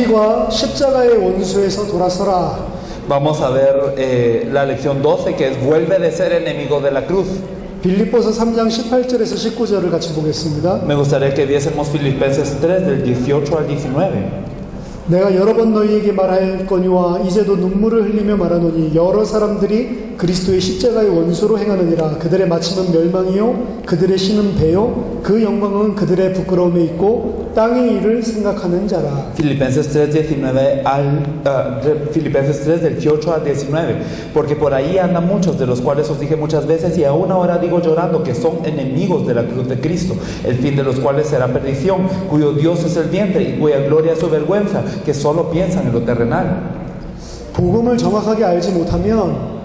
과 십자가의 원수에서 돌아서라. Vamos a ver la lección 12, que es vuelve de ser enemigo de la cruz. 빌립보서 3장 18절에서 19절을 같이 보겠습니다. Me gustaría que viésemos Filipenses 3 del 18 al 19. 내가 여러 번 너희에게 말하였거니와 이제도 눈물을 흘리며 말하노니 여러 사람들이 그리스도의 십자가의 원수로 행하느니라. 그들의 마침은 멸망이요 그들의 신은 배요 그 영광은 그들의 부끄러움에 있고 땅의 일을 생각하는 자라. Filipenses 3 del 18 al 19. Porque por ahí andan muchos, de los cuales os dije muchas veces y aún ahora digo llorando, que son enemigos de la cruz de Cristo, el fin de los cuales será perdición, cuyo Dios es el vientre y cuya gloria es su vergüenza, que solo piensan en lo terrenal. 복음을 정확하게 알지 못하면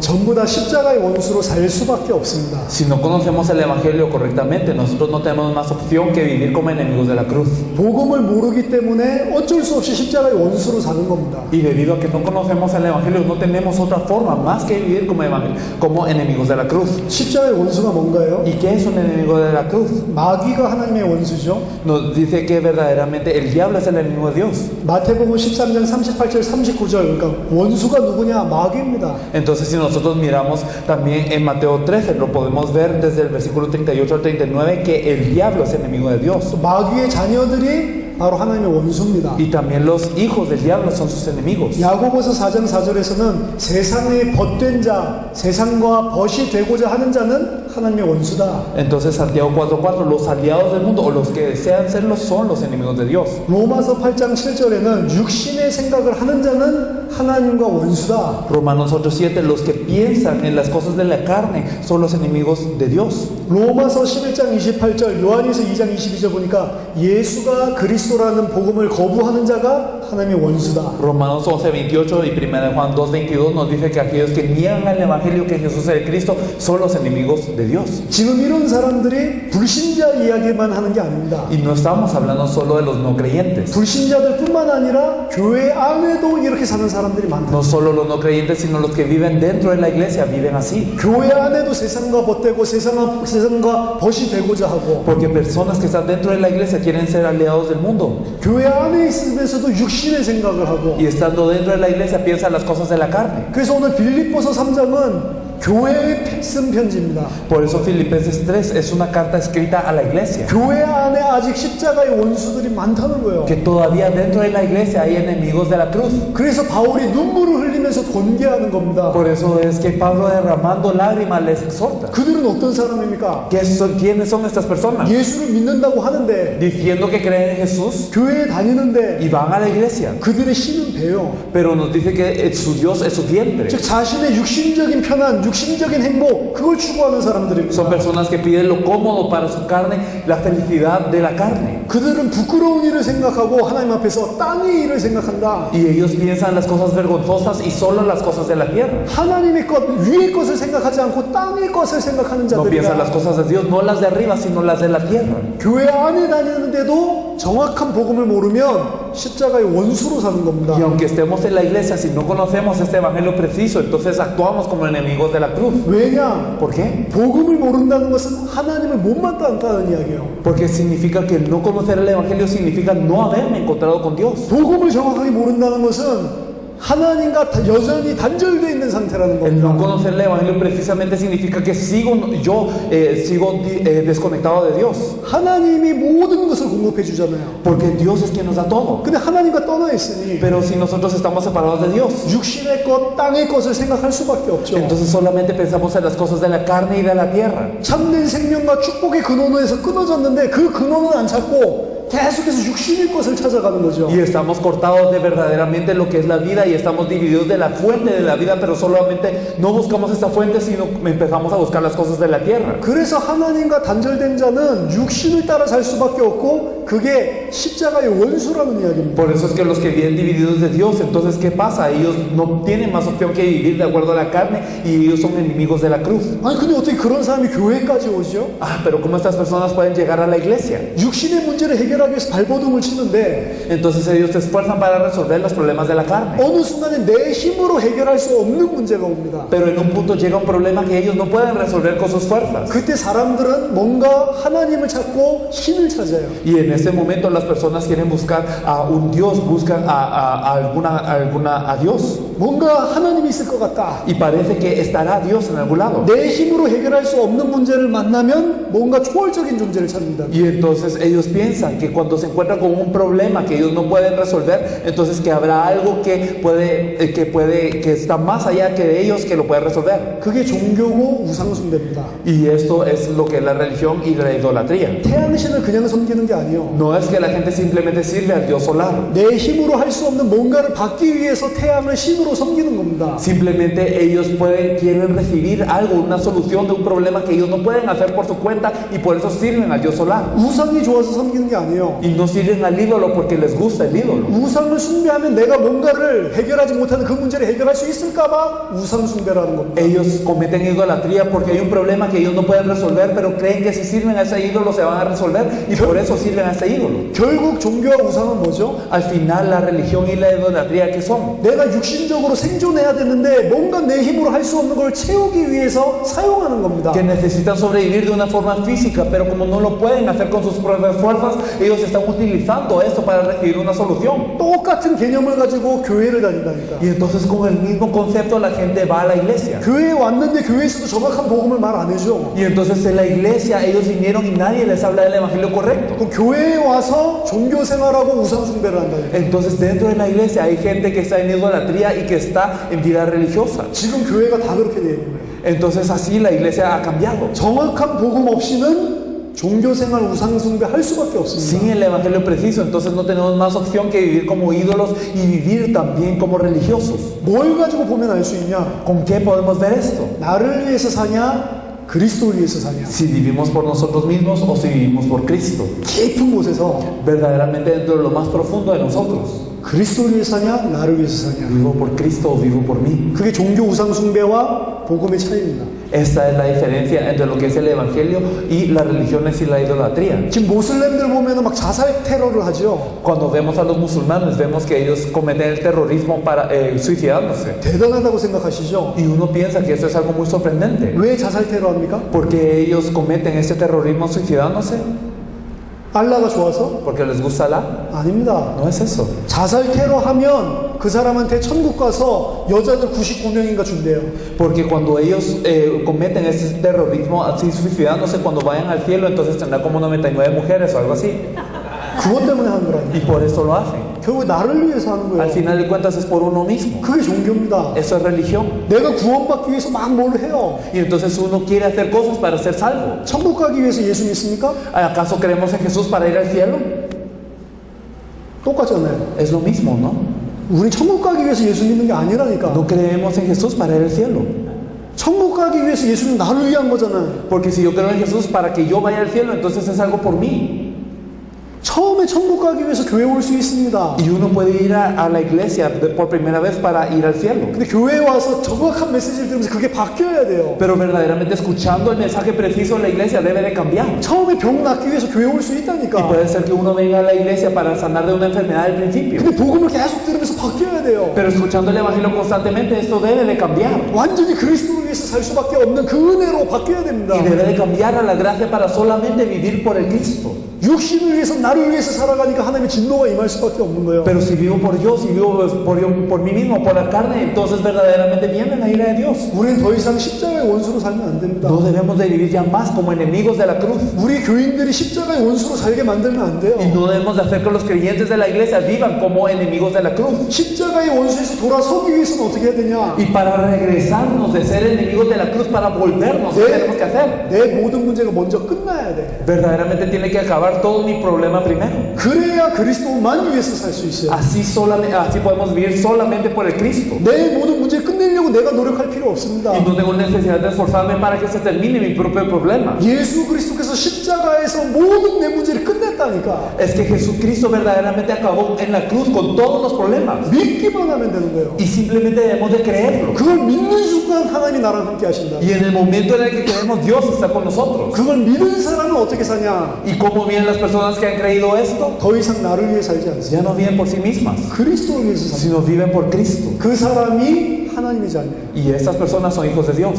전부 다 십자가의 원수로 살 수밖에 없습니다. Si no conocemos el Evangelio correctamente, nosotros no tenemos más opción que vivir como enemigos de la cruz. 복음을 모르기 때문에 어쩔 수 없이 십자가의 원수로 사는 겁니다. Y debido a que no conocemos el Evangelio, no tenemos otra forma más que vivir como enemigos de la cruz. 십자가의 원수가 뭔가요? ¿Y qué es un enemigo de la cruz? 마귀가 하나님의 원수죠. Nos dice que verdaderamente el diablo es el enemigo de Dios. 마태복음 13장 38절 39절 그러니까 원수가 누구냐? 마귀입니다. Entonces, si nosotros miramos también en Mateo 13, lo podemos ver desde el versículo 38 al 39, que el diablo es enemigo de Dios. 마귀의 자녀들이 바로 하나님의 원수입니다. Y también los hijos del diablo son sus enemigos. 야고보서 4장 4절에서는 세상의 벗된 자, 세상과 벗이 되고자 하는 자는 하나님의 원수다. Entonces Santiago 4:4, los aliados del mundo o los que desean serlo son los enemigos de Dios. 로마서 8장 7절에는 육신의 생각을 하는 자는 하나님과 원수다. Romanos 8:7, los que piensan en las cosas de la carne son los enemigos de Dios. 로마서 11장 28절, 요한일서 2장 22절 보니까 예수가 그리스도라는 복음을 거부하는 자가 하나님의 원수다. Romanos 11:28 y 1 Juan 2:22 nos dice que aquellos que niegan al evangelio que Jesús es el Cristo son los enemigos de Dios. 지금 이런 사람들이 불신자 이야기만 하는 게 아닙니다. Y no estamos hablando solo de los no creyentes. 불신자들뿐만 아니라 교회 안에도 이렇게 사는 사람들이 많다. No solo los no creyentes, sino los que viven dentro de la iglesia viven así. 교회 안에도 세상과 벗되고 세상과 벗이 되고자 하고. Porque personas que están dentro de la iglesia quieren ser aliados del mundo. 교회 안에 있으면서도 육신의 생각을 하고. Y estando dentro de la iglesia piensan las cosas de la carne. 그래서 오늘 빌립보서 3장은 교회의 쓴 편지입니다. Por eso Filipenses 3 es una carta escrita a la iglesia. 교회 안에 아직 십자가의 원수들이 많다는 거예요. Que todavía dentro de la iglesia hay enemigos de la cruz. 그래서 바울이 눈물을 흘리면서 권계하는 겁니다. Por eso es que Pablo derramando lágrimas les exhorta. 그들은 어떤 사람입니까? ¿Quiénes son estas personas? 예수를 믿는다고 하는데 Diciendo que creen en Jesús 교회에 다니는데 y van a la iglesia. 그들의 신은 배요. Pero nos dice que su Dios es su vientre. 즉 자신의 육신적인 편안, 육신적인 행복 그걸 추구하는 사람들입니다. Son personas que piden lo cómodo para su carne, la felicidad de la carne. 그들은 부끄러운 일을 생각하고 하나님 앞에서 땅의 일을 생각한다. Y ellos piensan las cosas vergonzosas y solo las cosas de la tierra. 하나님의 것, 위의 것을 생각하지 않고 땅의 것을 생각하는 No piensan las 자들이다. cosas de Dios, no las de arriba, sino las de la tierra. 교회 안에 다니는데도 정확한 복음을 모르면 십자가의 원수로 사는 겁니다. Y aunque estemos en la iglesia, si no conocemos este evangelio preciso, entonces actuamos como enemigos de la cruz. 왜냐? ¿Por qué? 복음을 모른다는 것은 하나님을 못 만났다는 이야기예요. Porque significa que no conocer el evangelio significa no haberme encontrado con Dios. 복음을 정확하게 모른다는 것은 하나님과 여전히 단절되어 있는 상태라는 El no 겁니다. conocer el evangelio precisamente significa que sigo desconectado de Dios. 하나님이 모든 것을 공급해 주잖아요. Porque Dios es quien nos da todo. 근데 하나님과 떠나 있으니 Pero si nosotros estamos separados de Dios, 육신의 것, 땅의 것을 생각할 수밖에 없죠. entonces solamente pensamos en las cosas de la carne y de la tierra. 참된 생명과 축복의 근원에서 끊어졌는데 그 근원은 안 찾고 계속해서 육신의 것을 찾아가는 거죠. Y estamos cortados de verdaderamente lo que es la vida y estamos divididos de la fuente de la vida, pero solamente no buscamos esta fuente, sino empezamos a buscar las cosas de la tierra. 그래서 하나님과 단절된 자는 육신을 따라 살 수밖에 없고 그게 십자가의 원수라는 이야기입니다. Por eso es que los que viven divididos de Dios, entonces ¿qué pasa? Ellos no tienen más opción que vivir de acuerdo a la carne y ellos son enemigos de la cruz. 아니 근데 어떻게 그런 사람이 교회까지 오죠? Pero ¿cómo estas personas pueden llegar a la iglesia? 육신의 문제를 해결하기 해결하기 위해서 발버둥을 치는데 Entonces ellos se esfuerzan para resolver los problemas de la carne. 어느 순간에 내 힘으로 해결할 수 없는 문제가 옵니다. Pero en un punto llega un problema que ellos no pueden resolver con sus fuerzas. 그때 사람들은 뭔가 하나님을 찾고 신을 찾아요. Y en ese momento las personas quieren buscar a un Dios, buscan a Dios. 뭔가 하나님이 있을 것 같다. Y parece que estará Dios en algún lado. 내 힘으로 해결할 수 없는 문제를 만나면 뭔가 초월적인 존재를 찾는다. Y entonces ellos piensan que cuando se encuentran con un problema que ellos no pueden resolver, entonces que habrá algo que está más allá que de ellos que lo puede resolver. 그게 종교고 우상숭배입니다. Y esto es lo que es la religión y la idolatría. 태양신을 그냥 섬기는 게 아니에요. No es que la gente simplemente sirve al Dios solar. 내 힘으로 할 수 없는 뭔가를 받기 위해서 태양을 신으로 섬기는 겁니다. Simplemente ellos quieren recibir algo, una solución de un problema que ellos no pueden hacer por su cuenta y por eso sirven al Dios solar. 우상이 좋아서 섬기는 게 아니에요. Y no sirven al ídolo porque les gusta el ídolo. 우상을 숭배하면 내가 뭔가를 해결하지 못하는 그 문제를 해결할 수 있을까봐 우상 숭배라는 겁니다. Ellos cometen idolatría porque hay un problema que ellos no pueden resolver, pero creen que si sirven a ese ídolo se van a resolver y por eso sirven a ese ídolo. 결국 종교와 우상은 뭐죠? Al final la religión y la idolatría, ¿qué son? 내가 육신적으로 생존해야 되는데 뭔가 내 힘으로 할 수 없는 걸 채우기 위해서 사용하는 겁니다. Que necesitan sobrevivir de una forma física, pero como no lo pueden hacer con sus propias fuerzas, ellos están utilizando esto para recibir una solución. 똑같은 개념을 가지고 교회를 다닌다니까. Y entonces con el mismo concepto la gente va a la iglesia. 교회에 왔는데 교회에서도 정확한 복음을 말 안 해줘. Y entonces en la iglesia ellos vinieron y nadie les habla del evangelio correcto. 그럼 교회에 와서 종교 생활하고 우상 숭배를 한다니까. Entonces dentro de la iglesia hay gente que está en idolatría y que está en vida religiosa. 지금 교회가 다 그렇게 되어 있는 거예요. Entonces así la iglesia ha cambiado. 정확한 복음 없이는 종교 생활 우상 숭배 할 수밖에 없습니다. Sin el evangelio preciso, entonces no tenemos más opción que vivir como ídolos y vivir también como religiosos. 뭘 가지고 보면 알 수 있냐? ¿Con qué podemos ver esto? 나를 위해서 사냐? 그리스도를 위해서 사냐? Si vivimos por nosotros mismos o si vivimos por Cristo. 깊은 곳에서 Verdaderamente dentro de lo más profundo de nosotros. 그리스도를 위해서 사냐? 나를 위해서 사냐? ¿Vivo por Cristo o vivo por mí? 그게 종교 우상 숭배와 복음의 차이입니다. Esta es la diferencia entre lo que es el evangelio y las religiones y la idolatría. 지금 모슬렘들 보면은 막 자살 테러를 하죠. Cuando vemos a los musulmanes, vemos que ellos cometen el terrorismo para suicidándose. 대단하다고 생각하시죠? Y uno piensa que esto es algo muy sorprendente. 왜 자살 테러합니까? ¿Por qué ellos cometen este terrorismo suicidándose? 알라가 좋아서? ¿Porque les gusta Alá? 아닙니다. No es eso. 자살 테러하면 그 사람한테 천국 가서 여자들 99명인가 준대요. Porque cuando ellos cometen este terrorismo así suicidándose, cuando vayan al cielo, entonces tendrá como 99 mujeres o algo así. 그것 때문에 하는 거라니까. Y por eso lo hacen. 결국 나를 위해서 하는 Al 거예요. final de cuentas es por uno mismo. 그게 종교입니다. Eso es religión. 내가 구원받기 위해서 막 뭘 해요. Y entonces uno quiere hacer cosas para ser salvo. 천국 가기 위해서 예수 믿습니까? ¿Acaso creemos en Jesús para ir al cielo? 똑같잖아요. Es lo mismo, ¿no? 우리 천국 가기 위해서 예수 믿는 게 아니라니까. No creemos en Jesús para ir al cielo. 천국 가기 위해서 예수는 나를 위한 거잖아요. Porque si yo creo en Jesús para que yo vaya al cielo, entonces es algo por mí. 처음에 천국 가기 위해서 교회 올 수 있습니다. Y uno puede ir a la iglesia por primera vez para ir al cielo. 근데 교회에 와서 정확한 메시지를 들으면서 그게 바뀌어야 돼요. Pero verdaderamente escuchando el mensaje preciso en la iglesia debe de cambiar. 처음에 병 낫기 위해서 교회 올 수 Y 있다니까. puede ser que uno venga a la iglesia para sanar de una enfermedad al principio. 근데 복음을 계속 들으면서 바뀌어야 돼요. Pero escuchando el evangelio constantemente esto debe de cambiar. 완전히 그리스도를 위해서 살 수밖에 없는 그 은혜로 바뀌어야 됩니다. Y debe de cambiar a la gracia para solamente vivir por el Cristo. 육신을 위해서 나를 위해서 살아가니까 하나님의 진노가 임할 수밖에 없는 거예요. Pero si vivo por Dios, si vivo por mí mismo, por la carne, entonces verdaderamente viene la ira de Dios. 우리는 더 이상 십자가의 원수로 살면 안 됩니다. No debemos de vivir ya más como enemigos de la cruz. 우리 교인들이 십자가의 원수로 살게 만들면 안 돼요. Y no debemos de hacer que los creyentes de la iglesia vivan como enemigos de la cruz. 십자가의 원수에서 돌아서기 위해서는 어떻게 해야 되냐? Y para regresarnos de ser enemigos de la cruz, para volvernos, ¿qué tenemos que hacer? 내 모든 문제가 먼저 끝나야 돼. Verdaderamente tiene que acabar todo mi problema primero. 그래야 그리스도만 위해서 살 수 있어요. Así podemos vivir solamente por el Cristo. 내 모든 문제 끝내려고 이루려고 내가 노력할 필요 없습니다. Y no tengo necesidad de esforzarme para que se termine mi propio problema. 예수 그리스도께서 십자가에서 모든 내 문제를 끝냈다니까. Es que Jesucristo verdaderamente acabó en la cruz con todos los problemas. 믿기만 하면 되는 거예요. Y simplemente debemos de creerlo. 그걸 믿는 순간 하나님이 나랑 함께 하신다. Y en el momento en el que creemos, Dios está con nosotros. 그걸 믿은 사람은 어떻게 사냐? ¿Y cómo viven las personas que han creído esto? 더 이상 나를 위해 살지 않습니다. Ya no viven por sí mismas, 그리스도를 위해서 삽니다. sino viven por Cristo. 그 사람이 하나님의 자녀예요. Y estas personas son hijos de Dios.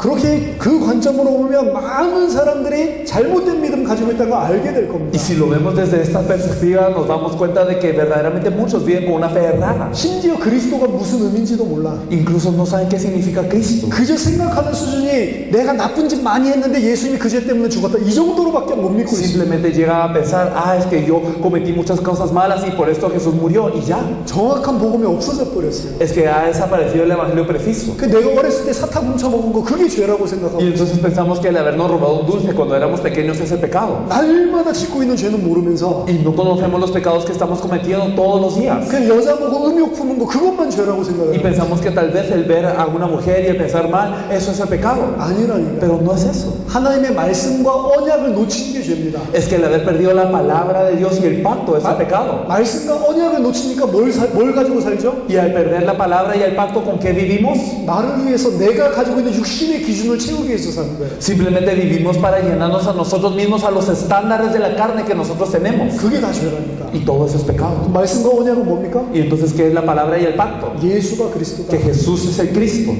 그렇게 그 관점으로 보면 많은 사람들이 잘못된 믿음 가지고 있다는 걸 알게 될 겁니다. Y si lo vemos desde esta perspectiva, nos damos cuenta de que verdaderamente muchos viven con una fe errada. 심지어 그리스도가 무슨 의미인지도 몰라. Incluso no saben qué significa Cristo. 그저 생각하는 수준이 내가 나쁜 짓 많이 했는데 예수님이 그 죄 때문에 죽었다. 이 정도로밖에 못 믿고 있습니다. Simplemente llega a pensar, es que yo cometí muchas cosas malas y por esto Jesús murió y ya. 정확한 복음이 없어져 버렸어요. Es que ha desaparecido el evangelio preciso. 그 내가 어렸을 때 사탕 훔쳐 먹은 거 그게 죄라고 생각하고 Y entonces pensamos que el habernos robado un dulce cuando éramos pequeños es el pecado. 날마다 짓고 있는 죄는 모르면서 Y no conocemos los pecados que estamos cometiendo todos los días. 그냥 여자 보고 음욕 품은 거 그것만 죄라고 Y 생각해요. pensamos que tal vez el ver a una mujer y el pensar mal, eso es el pecado. 아니라니까. Pero no es eso. 하나님의 말씀과 언약을 놓친 게 죄입니다. Es que el haber perdido la palabra de Dios y el pacto es el pecado. 말씀과 언약을 놓치니까 뭘 가지고 살죠? Y al perder la palabra y el pacto, ¿con qué vivimos? 나를 위해서 내가 가지고 있는 육신의 기준을 채우기 위해서 사는 거예요. Simplemente vivimos para llenarnos a nosotros mismos a los estándares de la carne que nosotros tenemos. 그게 다 죄라니까. Y todo eso es pecado. 말씀과 언약은 뭡니까? Y entonces, ¿qué es la palabra y el pacto? 예수가 그리스도다. Que Jesús es el Cristo.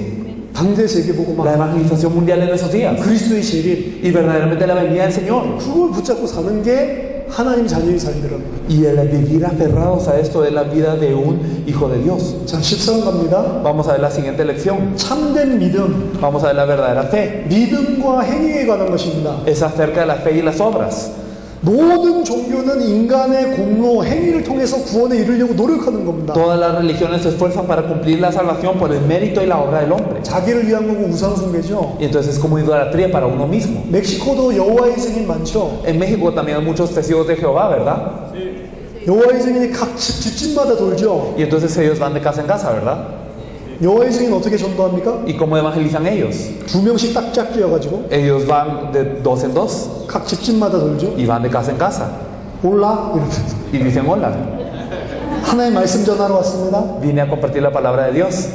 당대 세계복음화. La evangelización mundial en esos días. 그리스도의 재림. Y verdaderamente la venida del Señor. 그걸 붙잡고 사는 게 하나님 자녀의 삶이랍니다. Y el vivir aferrados a esto es la vida de un hijo de Dios. 자, 13 갑니다. Vamos a ver la siguiente lección. 참된 믿음. Vamos a ver la verdadera fe. 믿음과 행위에 관한 것입니다. Es acerca de la fe y las obras. 모든 종교는 인간의 공로, 행위를 통해서 구원에 이르려고 노력하는 겁니다. Todas las religiones se esfuerzan para cumplir la salvación por el mérito y la obra del hombre. 자기를 위한 거고 우상 숭배죠. Y entonces es como idolatría para uno mismo. 멕시코도 여호와의 증인 많죠. En México también hay muchos testigos de Jehová, ¿verdad? 여호와의 증인이 각 집집마다 돌죠. Y entonces ellos van de casa en casa, ¿verdad? 여호와의 증인 어떻게 전도합니까? ¿Y cómo evangelizan ellos? 2명씩 딱 짝지어가지고 Ellos van de dos en dos 각 집집마다 돌죠. y van de casa en casa 올라 이러면서 y dicen hola. 하나님 말씀 전하러 왔습니다. Vine a compartir la palabra de Dios.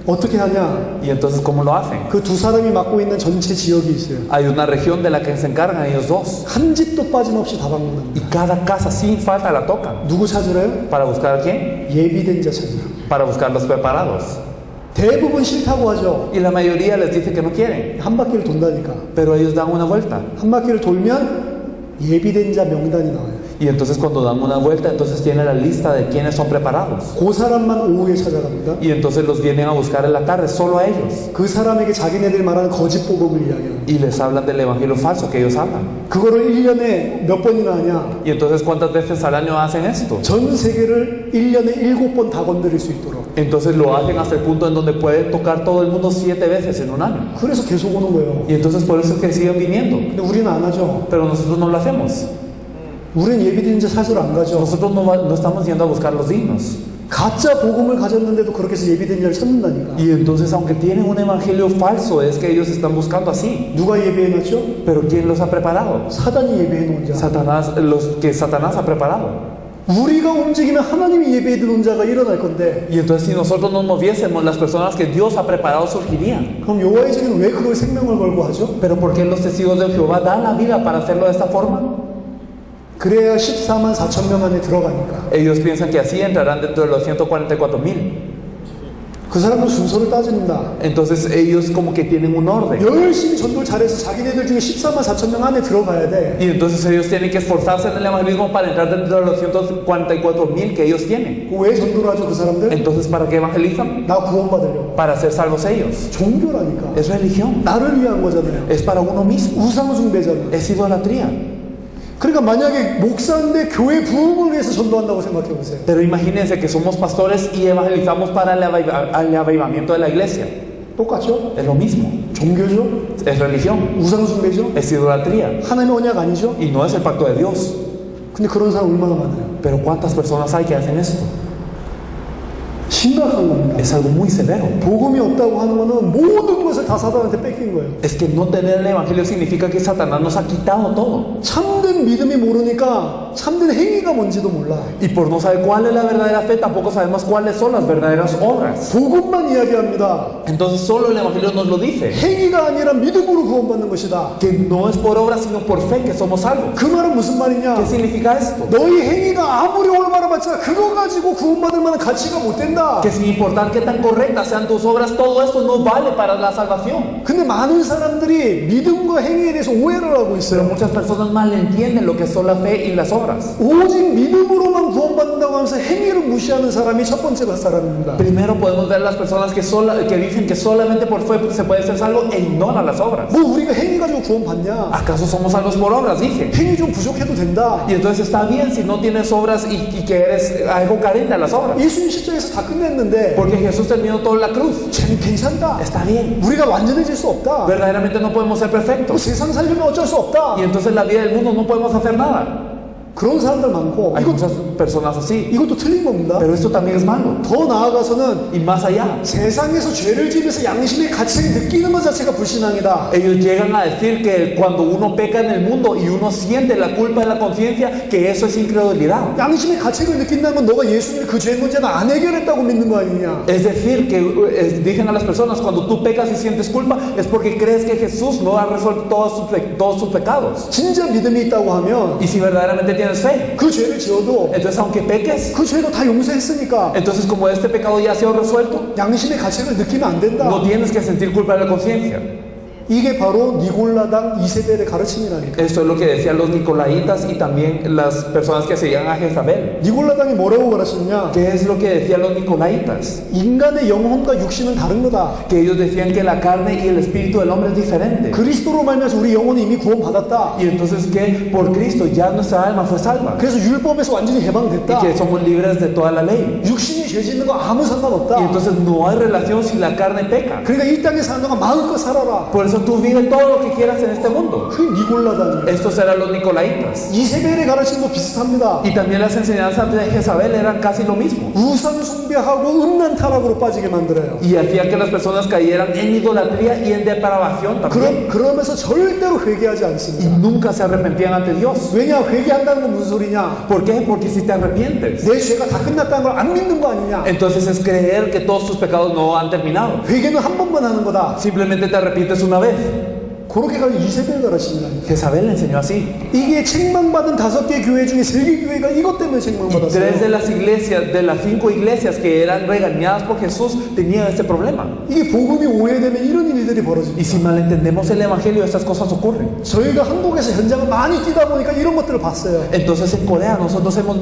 어떻게 하냐? ¿Y entonces cómo lo hacen? 그 두 사람이 맡고 있는 전체 지역이 있어요. Hay una región de la que se encargan ellos dos. 한 집도 빠짐없이 다 방문합니다. Y cada casa sin falta la tocan. 누구 찾으래요? ¿Para buscar a quién? 예비된 자 찾으라. Para buscar los preparados. 대부분 싫다고 하죠. Y la mayoría les dice que no quieren. 한 바퀴를 돈다니까. Pero ellos dan una vuelta. 한 바퀴를 돌면 예비된 자 명단이 나와요. Y entonces cuando dan una vuelta, entonces tienen la lista de quienes son preparados. 그 사람만 오후에 찾아갑니다. Y entonces los vienen a buscar en la tarde, solo a ellos. 그 사람에게 자기네들 말하는 거짓 복음을 이야기합니다. Y les hablan del evangelio falso que ellos hablan. 그거를 1년에 몇 번이나 하냐? Y entonces, ¿cuántas veces al año hacen esto? 전 세계를 1년에 7번 다 건드릴 수 있도록. Entonces lo hacen hasta el punto en donde pueden tocar todo el mundo 7 veces en un año. 그래서 계속 오는 거예요. Y entonces por eso es que siguen viniendo. 근데 우리는 안 하죠. Pero nosotros no lo hacemos. 우리는 예비된 자 찾으러 안 가죠. Nosotros no estamos yendo a buscar los dignos. 가짜 복음을 가졌는데도 그렇게 해서 예비된 자를 찾는다니까. Y entonces, aunque tienen un evangelio falso, es que ellos están buscando así. 누가 예비해놨죠? Pero ¿quién los ha preparado? 사단이 예비해놓은 자. Satanás, los que Satanás ha preparado. 우리가 움직이면 하나님이 예비해놓은 자가 일어날 건데. Y entonces, si nosotros nos moviésemos, las personas que Dios ha preparado surgirían. 그럼 여호와의 증인은 왜 그걸 생명을 걸고 하죠? Pero ¿por qué los testigos de Jehová dan la vida para hacerlo de esta forma? 그래야 14만 4천 명 안에 들어가니까. Ellos piensan que así entrarán dentro de los 144,000. 그 사람은 순서를 따집니다. Entonces ellos como que tienen un orden. 열심히 전도를 잘해서 자기네들 중에 14만 4천 명 안에 들어가야 돼. Y entonces ellos tienen que esforzarse en el evangelismo para entrar dentro de los 144,000 que ellos tienen. 왜 전도를 하죠 그 사람들? Entonces, ¿para qué evangelizan? 나 구원받으려고. Para ser salvos ellos. 종교라니까. Es religión. 나를 위한 거잖아요. Es para uno mismo. 우상 숭배잖아요. Es idolatría. 그러니까 만약에 목사인데 교회 부흥을 위해서 전도한다고 생각해 보세요. Pero imagínense que somos pastores y evangelizamos para el avivamiento de la iglesia. 똑같죠? Es lo mismo. 종교죠? Es religión. 우상 숭배죠? Es idolatría. 하나님의 언약 아니죠? Y no es el pacto de Dios. 근데 그런 사람 얼마나 많아요? Pero ¿cuántas personas hay que hacen esto? 심각한 겁니다. Es algo muy severo. 복음이 없다고 하는 거는 모든 것을 다 사단한테 뺏긴 거예요. Es que no tener el evangelio significa que Satanás nos ha quitado todo. 참된 믿음이 모르니까 참된 행위가 뭔지도 몰라. Y por no saber cuál es la verdadera fe, tampoco sabemos cuáles son las verdaderas obras. 복음만 이야기합니다. Entonces solo el evangelio nos lo dice. 행위가 아니라 믿음으로 구원받는 것이다. Que no es por obras, sino por fe que somos salvos. 그 말은 무슨 말이냐? ¿Qué significa esto? 너희 행위가 아무리 올바라 봤자 그거 가지고 구원받을 만한 가치가 못 된다. Que sin importar qué tan correctas sean tus obras, todo esto no vale para la salvación. 근데 많은 사람들이 믿음과 행위에 대해서 오해를 하고 Pero 있어요. muchas personas malentienden lo que son la fe y las obras. 오직 믿음으로만 구원받는다고 하면서 행위를 무시하는 사람이 첫 번째 사람입니다. Primero podemos ver las personas que dicen que solamente por fe se puede ser salvo e ignoran las obras. 뭐 우리가 행위 가지고 구원받냐? ¿Acaso somos salvos por obras? Dije. 행위 좀 부족해도 된다. Y entonces está bien si no tienes obras y que eres algo carente a las obras. 예수님 십자가에서 다 끝냈는데 Porque Jesús terminó toda la cruz. 괜찮다. Está bien. 우리가 완전해질 수 없다. Verdaderamente no podemos ser 또 perfectos. 세상 살려면 어쩔 수 없다. Y entonces en la vida del mundo no podemos hacer nada. 그런 사람들 많고 Hay muchas personas así. 이것도 틀린 겁니다. Pero esto también es malo. 더 나아가서는 Y más allá, 세상에서 죄를 지으면서 양심의 가치를 느끼는 것 자체가 불신앙이다. ellos llegan a decir que cuando uno peca en el mundo y uno siente la culpa en la conciencia, que eso es incredulidad. 양심의 가책을 느낀다면 너가 예수님이 그 죄 문제는 안 해결했다고 믿는 거 아니냐. Es decir, que dicen a las personas, cuando tú pecas y sientes culpa, es porque crees que Jesús no ha resuelto todos sus pecados. 진짜 믿음이 있다고 하면 Y si verdaderamente tienes fe, 그 죄를 지어도 entonces aunque peques, 그 죄도 다 용서했으니까 entonces como este pecado ya ha sido resuelto, 양심의 가책을 느끼면 안 된다. no tienes que sentir culpa en la conciencia. 이게 바로 니골라당 이세벨의 가르침이라니까. Esto es lo que decían los nicolaitas y también las personas que seguían a Jezabel. 니골라당이 뭐라고 가르쳤냐? ¿Qué es lo que decían los nicolaitas? 인간의 영혼과 육신은 다른 거다. Que ellos decían que la carne y el espíritu del hombre es diferente. 그리스도로 말미암아서 우리 영혼이 이미 구원받았다. Y entonces que por Cristo ya nuestra alma fue salva. 그래서 율법에서 완전히 Y 해방됐다. que somos libres de toda la ley. 육신이 죄 짓는 거 아무 Y 상관없다. entonces no hay relación si la carne peca. 그러니까 이 땅에 사는 동안 마음껏 살아라. Por eso tú vives todo lo que quieras en este mundo. 그게 니골라당이에요. Estos eran los nicolaitas. 이세벨의 가르침도 비슷합니다. Y también las enseñanzas de Jezabel eran casi lo mismo. 우상 숭배하고 음란 타락으로 빠지게 만들어요. Y hacía que las personas cayeran en idolatría y en depravación también. 그러면서 절대로 회개하지 Y 않습니다. nunca se arrepentían ante Dios. 왜냐? 회개한다는 건 무슨 소리냐? ¿Por qué? Porque si te arrepientes, 내 죄가 다 끝났다는 걸 안 믿는 거 아니냐? entonces es creer que todos tus pecados no han terminado. 회개는 한 번만 하는 거다. Simplemente te arrepientes una vez. 그렇게 가지고 이세벨 가르침이라니까. Jezabel le enseñó así. 이게 책망받은 5개 교회 중에 3개 교회가 이것 때문에 Y 3 de 책망받았어요. las iglesias, de las 5 iglesias que eran regañadas por Jesús, tenían este problema. 이게 복음이 오해되면 이런 일들이 벌어집니다. Y si malentendemos el evangelio, estas cosas ocurren. 저희가 한국에서 현장을 많이 뛰다 보니까 이런 것들을 봤어요. Entonces en Corea nosotros hemos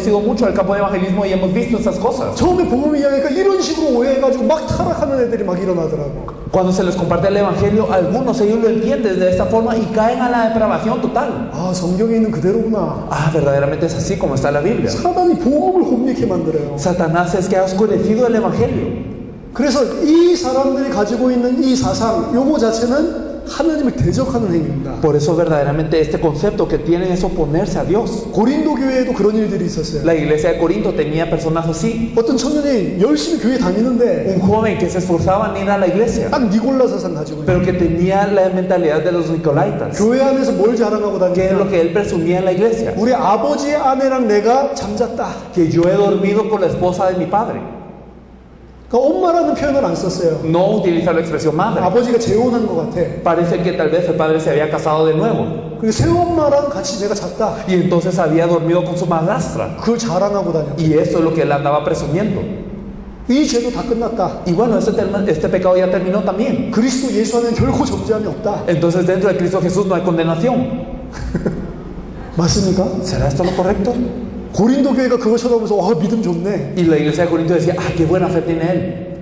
ido mucho al campo de evangelismo y hemos visto estas cosas. 처음에 복음을 이야기하니까 이런 식으로 오해해가지고 막 타락하는 애들이 막 일어나더라고. Cuando se les comparte el evangelio, algunos ellos lo entienden de esta forma y caen a la depravación total. 아, 성경에 있는 그대로구나. Ah, verdaderamente es así como está la Biblia. 사단이 복음을 혼미케 만들어요. Satanás es que ha oscurecido el evangelio. 그래서 이 사람들이 가지고 있는 이 사상, 요거 자체는 하나님을 대적하는 행위입니다. Por eso verdaderamente este concepto que tienen es oponerse a Dios. 고린도 교회에도 그런 일들이 있었어요. La iglesia de Corinto tenía personas así. 어떤 청년이 열심히 교회 다니는데 Un joven que se esforzaba en ir a la iglesia, 딱 니골라 사상 가지고 있어요. pero que tenía la mentalidad de los nicolaitas. 교회 안에서 뭘 자랑하고 ¿Qué es lo 다니냐? que él presumía en la iglesia? 우리 아버지의 아내랑 내가 잠잤다. Que yo he dormido con la esposa de mi padre. 그러니까 엄마라는 표현을 안 썼어요. No utiliza la expresión madre. 아버지가 재혼한 것 같아. Parece que tal vez el padre se había casado de nuevo 그리고 새엄마랑 같이 내가 잤다. y entonces había dormido con su madrastra. 그걸 자랑하고 다녔다. Y eso es lo que él andaba presumiendo. 이 죄도 다 끝났다. Y bueno, este pecado ya terminó también. 그리스도 예수 안에는 결코 정죄함이 없다. Entonces dentro de Cristo Jesús no hay condenación. 맞습니까? ¿Será esto lo correcto? 고린도 교회가 그걸 쳐다보면서 와 믿음 좋네. Y la iglesia de Corinto decía, ah, qué buena fe tiene él.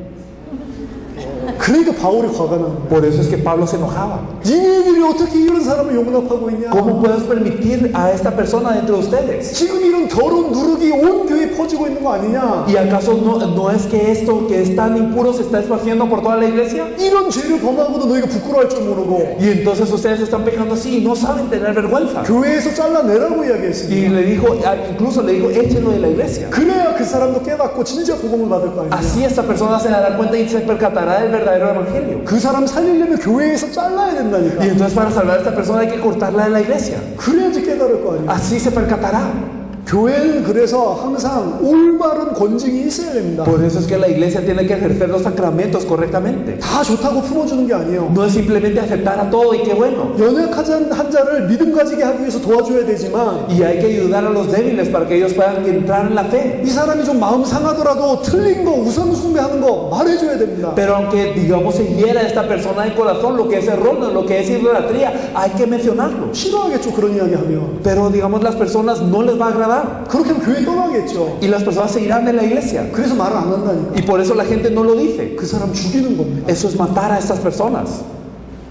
그러니까 바울이 화가 나는 거예요. Por eso es que Pablo se enojaba. 니네들이 어떻게 이런 사람을 용납하고 있냐? ¿Cómo puedes permitir a esta persona dentro de ustedes? 지금 이런 더러운 누룩이 온 교회에 퍼지고 있는 거 아니냐? ¿Y acaso no es que esto que es tan impuro se está esparciendo por toda la iglesia? 이런 죄를 범하고도 너희가 부끄러워할 줄 모르고 Y entonces ustedes están pecando así y no saben tener vergüenza. 교회에서 잘라내라고 Y 이야기했습니다. le dijo, incluso le dijo, échenlo de la iglesia. 그래야 그 사람도 깨닫고 진짜 복음을 받을 거 아니냐? Así esta persona se dará cuenta y se percatará del verdadero evangelio. 그 사람 살리려면 교회에서 잘라야 된다니까. Y entonces para salvar a esta persona hay que cortarla de la iglesia. 그래야지 깨달을 거 아니야. Así se percatará. 교회는 그래서 항상 올바른 권징이 있어야 됩니다. Por eso es que la iglesia tiene que ejercer los sacramentos correctamente. 다 좋다고 품어주는 게 아니에요. No es simplemente aceptar a todo y qué bueno. 연약한 한 자를 믿음 가지게 하기 위해서 도와줘야 되지만 Y hay que ayudar a los débiles para que ellos puedan entrar en la fe. 이 사람이 좀 마음 상하더라도 틀린 거 우상 숭배하는 거 말해줘야 됩니다. Pero aunque digamos se hiera a esta persona de corazón, lo que es erróneo, lo que es idolatría, hay que mencionarlo. 싫어하겠죠, 그런 이야기 하면. Pero digamos las personas no les va a agradar. 그렇게 하면 교회 떠나겠죠. Y las personas se irán de la iglesia. 그래서 말을 안 한다니까. Y por eso la gente no lo dice. 그 사람 죽이는 겁니다. Eso es matar a estas personas.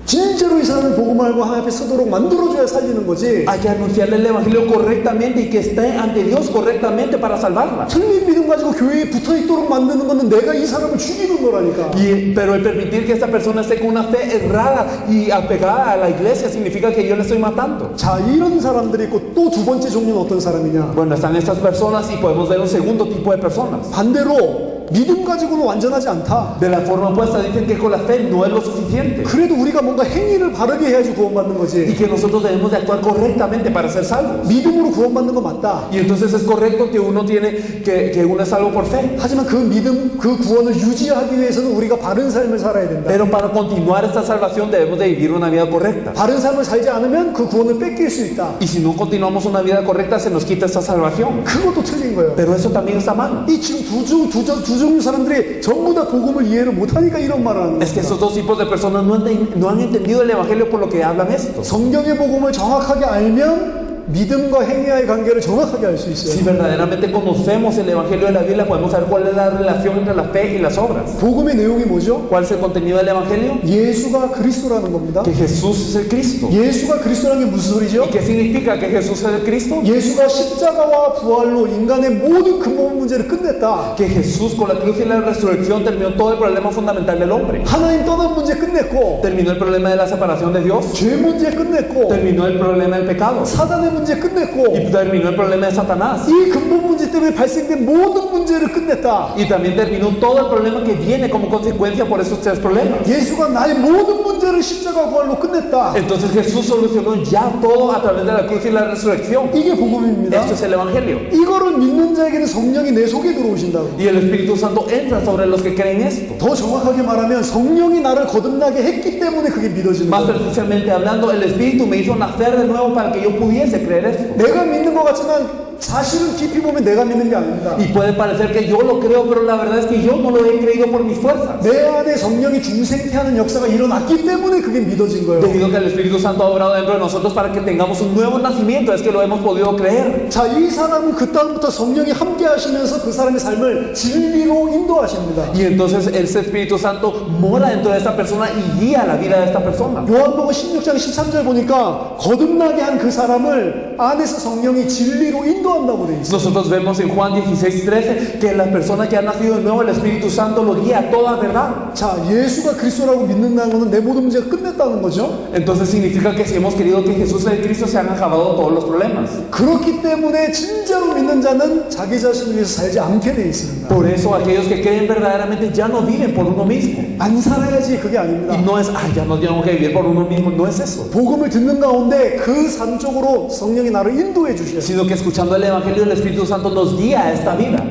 진짜로 이 사람을 복음 알고 하나님 앞에 서도록 만들어줘야 살리는 거지. Hay que anunciarle el evangelio correctamente y que esté ante Dios correctamente para salvarla. 틀린 믿음 가지고 교회에 붙어있도록 만드는 거는 내가 이 사람을 죽이는 거라니까. Pero el permitir que esta persona esté con una fe errada y apegada a la iglesia significa que yo le estoy matando. 자, 이런 사람들이 있고 또 두 번째 종류는 어떤 사람이냐? Bueno, están estas personas y podemos ver un segundo tipo de personas. 반대로 믿음 가지고는 완전하지 않다. De la forma opuesta dicen que con la fe no es lo suficiente 그래도 우리가 뭔가 행위를 바르게 해야지 구원받는 y 거지. que nosotros debemos de actuar correctamente para ser salvos. 믿음으로 구원받는 건 맞다. Y entonces es correcto que uno tiene que uno es salvo por fe. 하지만 그 믿음, 그 구원을 유지하기 위해서는 우리가 바른 삶을 살아야 된다. Pero para continuar esta salvación debemos de vivir una vida correcta. 바른 삶을 살지 않으면 그 구원을 뺏길 수 있다. Y si no continuamos una vida correcta se nos quita esta salvación. 그것도 틀린 거예요. Pero eso también está mal. 이 지금 두 종류 사람들이 전부 다 복음을 이해를 못하니까 이런 말을 하는 Es que 거예요. esos dos tipos de personas no han entendido el evangelio por lo que hablan esto. 성경의 복음을 정확하게 알면 믿음과 행위와의 관계를 정확하게 알 수 Si 있어요. verdaderamente conocemos el evangelio de la Biblia podemos saber cuál es la relación entre la fe y las obras. 복음의 내용이 뭐죠? ¿Cuál es el contenido del evangelio? 예수가 그리스도라는 겁니다. Que Jesús es el Cristo. 예수가 그리스도라는 게 무슨 소리죠? ¿Y qué significa que Jesús es el Cristo? 예수가 십자가와 부활로 인간의 모든 근본 문제를 끝냈다. Que Jesús con la cruz y la resurrección terminó todo el problema fundamental del hombre. 하나님 떠난 문제 끝냈고, Terminó el problema de la separación de Dios. 죄 문제 끝냈고, Terminó el problema del pecado. 사단의 문제 끝냈고, Y terminó el problema de Satanás. 이 근본 문제 때문에 발생된 모든 문제를 끝냈다. Y también terminó todo el problema que viene como consecuencia por esos tres problemas. 예수가 나의 모든 문제를 십자가 부활로 끝냈다. Entonces Jesús solucionó ya todo a través de la cruz y la resurrección. 이게 복음입니다. Esto es el evangelio. 이거를 믿는 자에게는 성령이 내 속에 들어오신다고. Y el Espíritu Santo entra sobre los que creen esto. 더 정확하게 말하면 성령이 나를 거듭나게 했기 때문에 그게 믿어지는 Más 거예요. precisamente hablando, el Espíritu me hizo nacer de nuevo para que yo pudiese creer esto. 내가 믿는 것 같지만 사실은 깊이 보면 내가 믿는 게 아닙니다. Y puede parecer que yo lo creo, pero la verdad es que yo no lo he creído por mis fuerzas. 내 안에 성령이 중생케하는 역사가 일어났기 때문에 그게 믿어진 거예요. Debido a que el Espíritu Santo ha obrado dentro de nosotros para que tengamos un nuevo nacimiento, es que lo hemos podido creer. 자, 이 사람은 그 다음부터 성령이 함께 하시면서 그 사람의 삶을 진리로 인도하십니다. Y entonces ese Espíritu Santo mora dentro de esta persona y guía la vida de esta persona. 요한복음 16장 13절 보니까 거듭나게 한 그 사람을 안에서 성령이 진리로 인도한다고 돼 있어요. Nosotros vemos en Juan 16:13 que la persona que ha nacido de nuevo, el Espíritu Santo lo guía a toda verdad. 자, 예수가 그리스도라고 믿는다는 것은 내 모든 문제가 끝냈다는 거죠. Entonces significa que si hemos querido que Jesús es el Cristo, se han acabado todos los problemas. 그렇기 때문에 진짜로 믿는 자는 자기 자신을 위해서 살지 않게 돼 있습니다. Por eso aquellos que creen verdaderamente ya no viven por uno mismo. 안 살아야지 그게 아닙니다. Y no es, ya no tenemos que vivir por uno mismo, no es eso. 복음을 듣는 가운데 그 삶 쪽으로 성령이 나를 인도해 주셔요. Sino que escuchando el Evangelio, el Espíritu Santo nos guía a esta vida.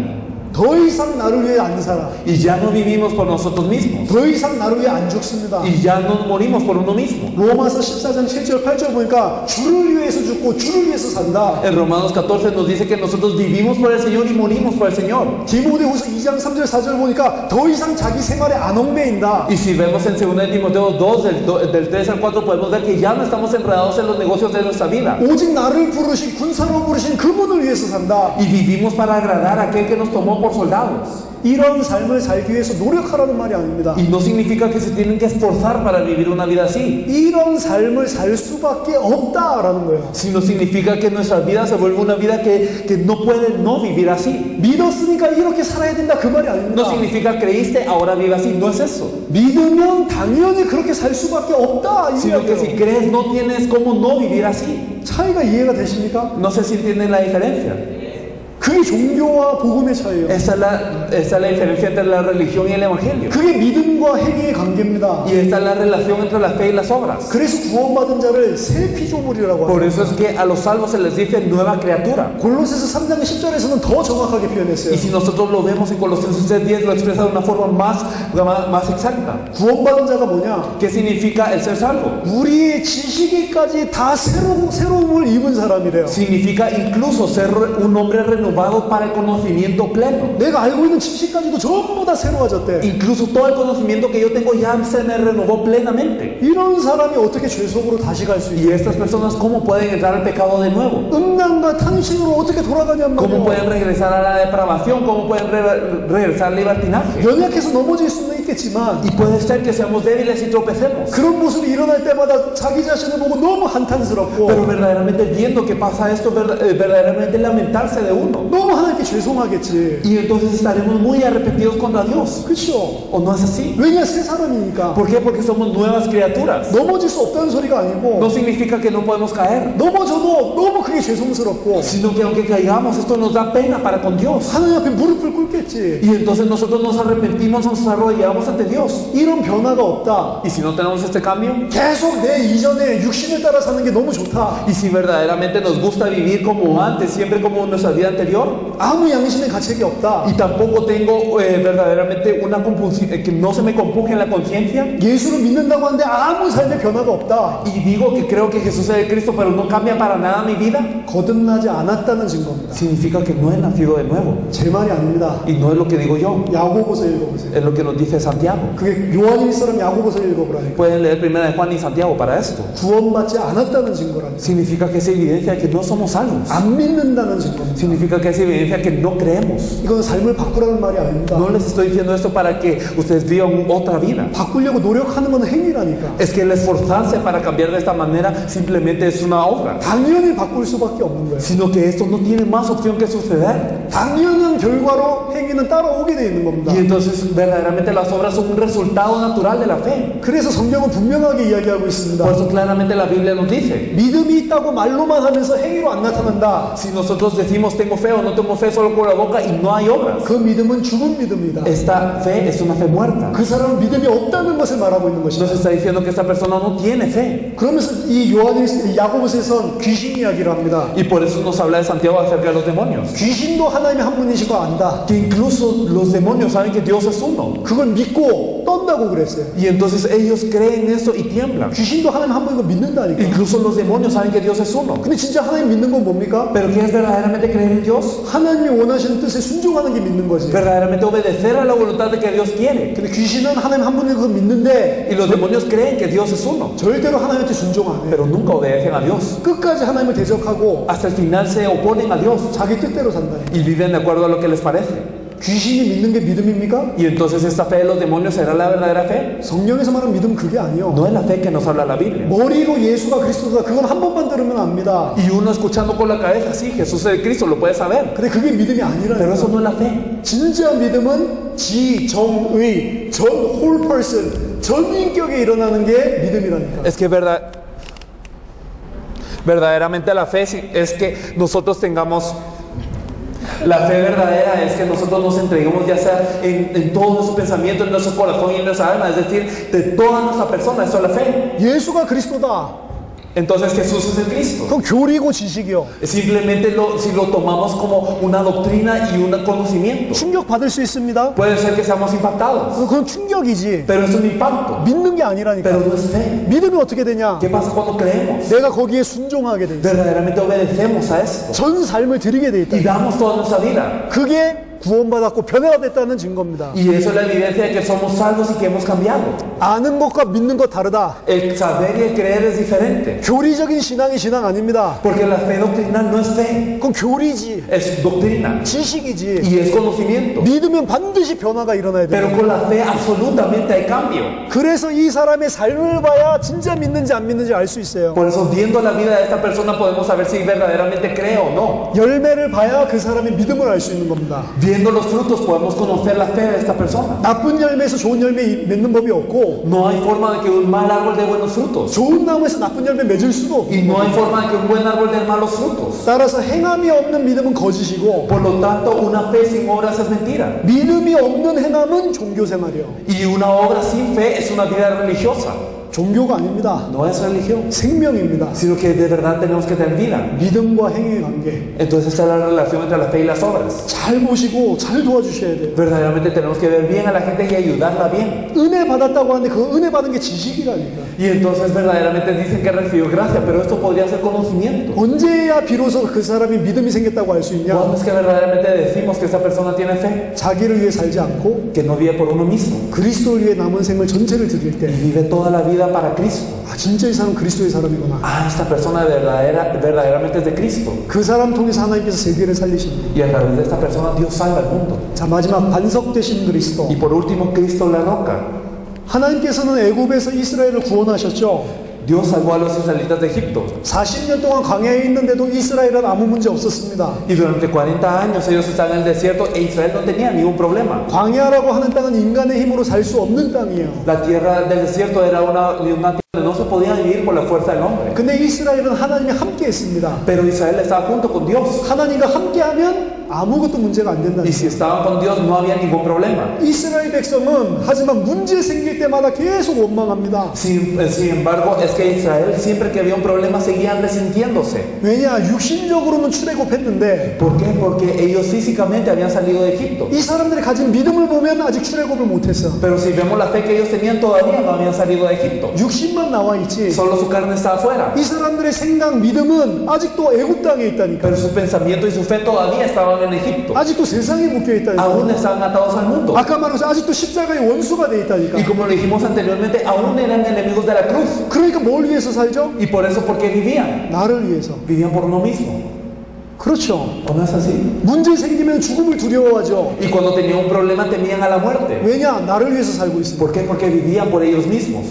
더 이상 나를 위해 안 살아. Y ya no vivimos por nosotros mismos. 더 이상 나를 위해 안 죽습니다. Y ya no morimos por uno mismo. 로마서 14장 7절 8절 보니까 주를 위해서 죽고 주를 위해서 산다. En Romanos 14 nos dice que nosotros vivimos por el Señor y morimos por el Señor. 디모데후서 2장 3절 4절 보니까 더 이상 자기 생활에 안 얽매인다. Y si vemos en 2 de Timoteo 2, del 3 al 4, podemos ver que ya no estamos enredados en los negocios de nuestra vida. 오직 나를 부르신 군사로 부르신 그분을 위해서 산다. Y vivimos para agradar a aquel que nos tomó por soldados. 이런 삶을 살기 위해서 노력하라는 말이 아닙니다. Y no significa que se tienen que esforzar para vivir una vida así, 이런 삶을 살 수밖에 없다라는 거예요. sino significa que nuestra vida se vuelve una vida que no puede no vivir así. 믿었으니까 이렇게 살아야 된다 그 말이 No 아닙니다. significa creíste, ahora vive así, no es eso. 믿으면 당연히 그렇게 살 수밖에 없다 이 Sino que si 이야기예요. crees no tienes cómo no vivir así. 차이가 이해가 되십니까? No sé si entienden la diferencia. 그게 종교와 복음의 차이예요. Esa es la diferencia entre la religión y el evangelio. 그게 믿음과 행위의 관계입니다. Y esta es la relación entre la fe y las obras. 그래서 구원받은 자를 새 피조물이라고 Por 합니다. eso es que a los salvos se les dice nueva criatura. 골로새서 3장 10절에서는 더 정확하게 표현했어요. Y si nosotros lo vemos en Colosenses 3:10, lo expresa de una forma más exacta. 구원받은 자가 뭐냐? ¿Qué significa el ser salvo? 우리의 지식에까지 다 새로움을 입은 사람이래요. Significa incluso ser un hombre renovado para el conocimiento pleno. 내가 알고 있는 지식까지도 전부 다 새로워졌대. Incluso todo el conocimiento que yo tengo ya se me renovó plenamente. 이런 사람이 어떻게 죄 속으로 다시 갈 수 Y 있냐? estas personas, ¿cómo pueden entrar al pecado de nuevo? 음란과 탕신으로 어떻게 돌아가냔 ¿Cómo 말이에요. pueden regresar a la depravación? ¿Cómo pueden regresar al libertinaje? 연약해서 넘어질 수는 있겠지만 Y puede ser que seamos débiles y tropecemos. 그런 모습이 일어날 때마다 자기 자신을 보고 너무 한탄스럽고 Pero verdaderamente viendo que pasa esto, verdaderamente lamentarse de uno. 너무 하나님께 죄송하겠지. Y entonces estaremos muy arrepentidos contra Dios. 그렇죠? ¿O no es así? 왜냐 새 사람이니까. ¿Por qué? Porque somos nuevas criaturas. 넘어질 수 없다는 소리가 아니고 No significa que no podemos caer, 넘어져도 너무 그게 죄송스럽고 sino que aunque caigamos, esto nos da pena para con Dios. 하나님 앞에 무릎을 꿇겠지. Y entonces nosotros nos arrepentimos, nos arrodillamos ante Dios. 이런 변화가 없다. Y si no tenemos este cambio, 계속 내 이전에 육신을 따라 사는 게 너무 좋다. y si verdaderamente nos gusta vivir como antes, siempre como en nuestra vida anterior, 아무 양심의 가책이 없다. y tampoco tengo verdaderamente una compulsión, que no se me compunge en la conciencia, 예수를 믿는다고 하는데 아무 삶의 변화가 없다. y digo que creo que Jesús es el Cristo, pero no cambia para nada mi vida, 거듭나지 않았다는 증거입니다. significa que no he nacido de nuevo. 제 말이 아닙니다. Y no es lo que digo yo, 야고보서 읽어보세요. es lo que nos dice Santiago. 그게 요한일서랑 야고보서 읽어보라니까. Pueden leer Primera de Juan y Santiago para esto. 구원받지 않았다는 증거라니까. Significa que es evidencia de que no somos salvos. 안 믿는다는 증거입니다. Significa que es evidencia que no creemos. 이건 삶을 바꾸라는 말이 아닙니다. No les estoy diciendo esto para que ustedes vivan otra vida. 바꾸려고 노력하는 건 행위라니까. Es que el esforzarse para cambiar de esta manera simplemente es una obra. 당연히 바꿀 수밖에 없는 거예요. Sino que esto no tiene más opción que suceder. 당연한 결과로 행위는 따라오게 돼 있는 겁니다. Y entonces verdaderamente las obras son un resultado natural de la fe. 그래서 성경은 분명하게 이야기하고 있습니다. Por eso claramente la Biblia nos dice, 믿음이 있다고 말로만 하면서 행위로 안 나타난다. si nosotros decimos tengo fe o no tengo fe solo por la boca y no hay obras, 그 믿음은 죽은 믿음이다. esta fe es una fe muerta. 그 사람은 믿음이 없다는 것을 말하고 있는 것이다. Nos está diciendo que esta persona no tiene fe. 그러면서 이 야고보서에선 귀신 이야기를 합니다. Y por eso nos habla de Santiago acerca de los demonios. 귀신도 하나님의 한 분이신 거 안다. Que incluso los demonios saben que Dios es uno. 그걸 믿고 떤다고 그랬어요. Y entonces ellos creen eso y tiemblan. 귀신도 하나님 한 분인 거 믿는다니까. Incluso los demonios saben que Dios es uno. 근데 진짜 하나님 믿는 건 뭡니까? Pero ¿qué es verdaderamente creer en Dios? 하나님이 원하시는 뜻에 순종하는 게 믿는 거지. Verdaderamente obedecer a la voluntad de que Dios quiere. 근데 귀신은 하나님 한 분인 거 믿는데 Y los demonios creen que Dios es uno, 절대로 하나님한테 순종 안 해. pero nunca obedecen a Dios. 끝까지 하나님을 대적하고 Hasta el final se oponen a Dios 자기 뜻대로 산다. y viven de acuerdo a lo que les parece. 귀신이 믿는 게 믿음입니까? Y entonces esta fe de los demonios será la verdadera fe. 성경에서 말하는 믿음 그게 아니요. No es la fe que nos habla la Biblia. 머리로 예수가 그리스도다. 그건 한 번만 들으면 압니다. Y uno escuchando con la cabeza, sí, Jesús es el Cristo, lo puede saber. 근데 그게 믿음이 Pero eso 아니라니까. no es la fe. 진지한 믿음은 지정의 전 whole person 전 인격에 일어나는 게 믿음이라니까. Es que verdaderamente la fe es que nosotros tengamos. La fe verdadera es que nosotros nos entreguemos ya sea en todo nuestro pensamiento, en nuestro corazón y en nuestra alma, es decir, de toda nuestra persona. Eso es la fe. 예수가 그리스도다. Entonces Jesús es el Cristo. 그건 교리고 지식이요. Simplemente si lo tomamos como una doctrina y un conocimiento, 충격 받을 수 있습니다. puede ser que seamos impactados, 그건 충격이지. pero es un impacto, 믿는 게 아니라니까. pero no es fe. 믿음이 어떻게 되냐? ¿Qué pasa cuando creemos? 내가 거기에 순종하게 돼 있어. Verdaderamente obedecemos a esto 전 삶을 드리게 돼 있다. y damos toda nuestra vida. 그게 구원받았고 변화가 됐다는 증거입니다. Y eso es la evidencia de que somos salvos y que hemos cambiado. 아는 것과 믿는 것 다르다. El saber y el creer es diferente. 교리적인 신앙이 신앙 아닙니다. Porque la fe doctrinal no es fe, 그건 교리지, es doctrina 지식이지. y es conocimiento. 믿으면 반드시 변화가 일어나야 Pero 돼요. con la fe absolutamente hay cambio. 그래서 이 사람의 삶을 봐야 진짜 믿는지 안 믿는지 알 수 있어요. Por eso, viendo la vida de esta persona, podemos saber si verdaderamente cree o no. 열매를 봐야 그 사람의 믿음을 알 수 있는 겁니다. Viendo los frutos, podemos conocer la fe de esta persona. 나쁜 열매에서 좋은 열매 맺는 법이 없고, No hay forma de que un mal árbol dé buenos frutos. 좋은 나무에서 나쁜 열매 맺을 수도 Y 없고, no hay forma de que un buen árbol dé malos frutos. 따라서 행함이 없는 믿음은 거짓이고, Por lo tanto, una fe sin obras es mentira. 믿음이 없는 행함은 종교 생활이요. Y una obra sin fe es una vida religiosa. 종교가 아닙니다. No es religión, 생명입니다. sino que de verdad tenemos que tener vida. 믿음과 행위의 관계. Entonces está la relación entre la fe y las obras. 잘 보시고 잘 도와주셔야 돼요. Verdaderamente tenemos que ver bien a la gente y ayudarla bien. 은혜 받았다고 하는데 그 은혜 받은 게 지식이라니까. Y entonces verdaderamente dicen que recibió gracia, pero esto podría ser conocimiento. 언제야 비로소 그 사람이 믿음이 생겼다고 알 수 있냐? ¿Cuándo es que verdaderamente decimos que esa persona tiene fe? 자기를 위해 살지 않고 Que no vive por uno mismo 그리스도를 위해 남은 생을 전체를 드릴 y 때, vive toda la vida para Cristo. 아, 진짜 이 사람은 그리스도의 사람이구나. Ah, esta persona verdaderamente es de Cristo. 그 사람 통해서 하나님께서 세계를 살리십니다. Y a través de esta persona Dios salva al mundo. 자, 마지막 반석 되신 그리스도. Y por último, Cristo la roca. 하나님께서는 애굽에서 이스라엘을 구원하셨죠. Dios salvó a los israelitas de Egipto. 40년 동안 광야에 있는데도 이스라엘은 아무 문제 없었습니다. Y durante 40 años ellos estaban en el desierto e Israel no tenía ningún problema. 광야라고 하는 땅은 인간의 힘으로 살 수 없는 땅이에요. La tierra del desierto era una tierra donde no se podía vivir por la fuerza del hombre. 근데 이스라엘은 하나님이 함께 했습니다. Pero Israel estaba junto con Dios. 하나님과 함께하면 아무것도 문제가 안 된다는 Y si estaban con Dios no había ningún problema. 이스라엘 백성은 하지만 문제 생길 때마다 계속 원망합니다. Sin embargo, es que Israel siempre que había un problema seguían resintiéndose. 왜냐? 육신적으로는 출애굽했는데 ¿Por qué? Porque ellos físicamente habían salido de Egipto. 이 사람들이 가진 믿음을 보면 아직 출애굽을 못했어. Pero si vemos la fe que ellos tenían, todavía no habían salido de Egipto. 육신만 나와 있지. Solo su carne estaba afuera. 이 사람들의 생각, 믿음은 아직도 애굽 땅에 있다니까. Pero su pensamiento y su fe todavía estaban en Egipto. 아직도 세상에 묶여 있다니까. Aún estaban atados al mundo. 아까 말한 것처럼 아직도 십자가의 원수가 돼 있다니까. Y como lo dijimos anteriormente, aún eran enemigos de la cruz. 그러니까 뭘 위해서 살죠? Y por eso, ¿por qué vivían? 나를 위해서. Vivían por uno mismo. 그렇죠. ¿O no es así? 문제 생기면 죽음을 두려워하죠. Y cuando tenían un problema temían a la muerte. 왜냐? 나를 위해서 살고 있습니다. ¿Por qué? Porque vivían por ellos mismos.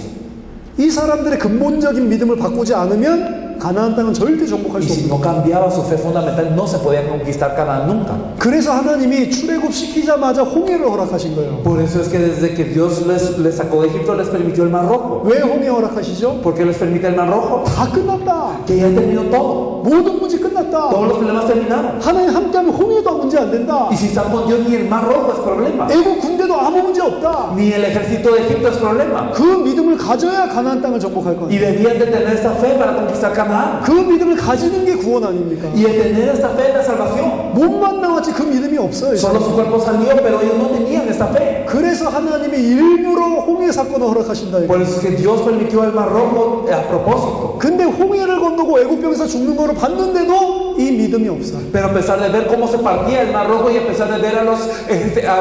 이 사람들의 근본적인 믿음을 바꾸지 않으면 가나안 땅은 절대 정복할 Y 수 si 없습니다. no cambiaba su fe fundamental, no se podía conquistar Canaán nunca. 그래서 하나님이 출애굽 시키자마자 홍해를 허락하신 거예요. Por eso es que desde que Dios les sacó de Egipto, les permitió el Mar Rojo. 왜 홍해 허락하시죠? ¿Por qué les permite el Mar Rojo? 다 끝났다. Que ya terminó todo. 모든 문제 끝났다. Todos los problemas terminaron. 하나님 함께하면 홍해도 문제 안 된다. Y si están con Dios, ni el Mar Rojo es problema. 애국 군대도 아무 문제 없다. Ni el ejército de Egipto es problema. 그 믿음을 가져야 가나안 땅을 정복할 Y 거예요. debían de tener esta fe para conquistar Canaán. 그 믿음을 가지는 게 구원 아닙니까? Y el tener esta fe es la salvación. 몸만 나왔지 그 믿음이 없어요. Solo su cuerpo salió, pero ellos no tenían esta fe. 그래서 하나님이 일부러 홍해 사건을 허락하신다. Por eso es que Dios permitió el Mar Rojo a propósito. 근데 홍해를 건너고 애국병에서 죽는 거를 봤는데도 이 믿음이 없어. Pero a pesar de ver cómo se partía el Mar Rojo y a pesar de ver a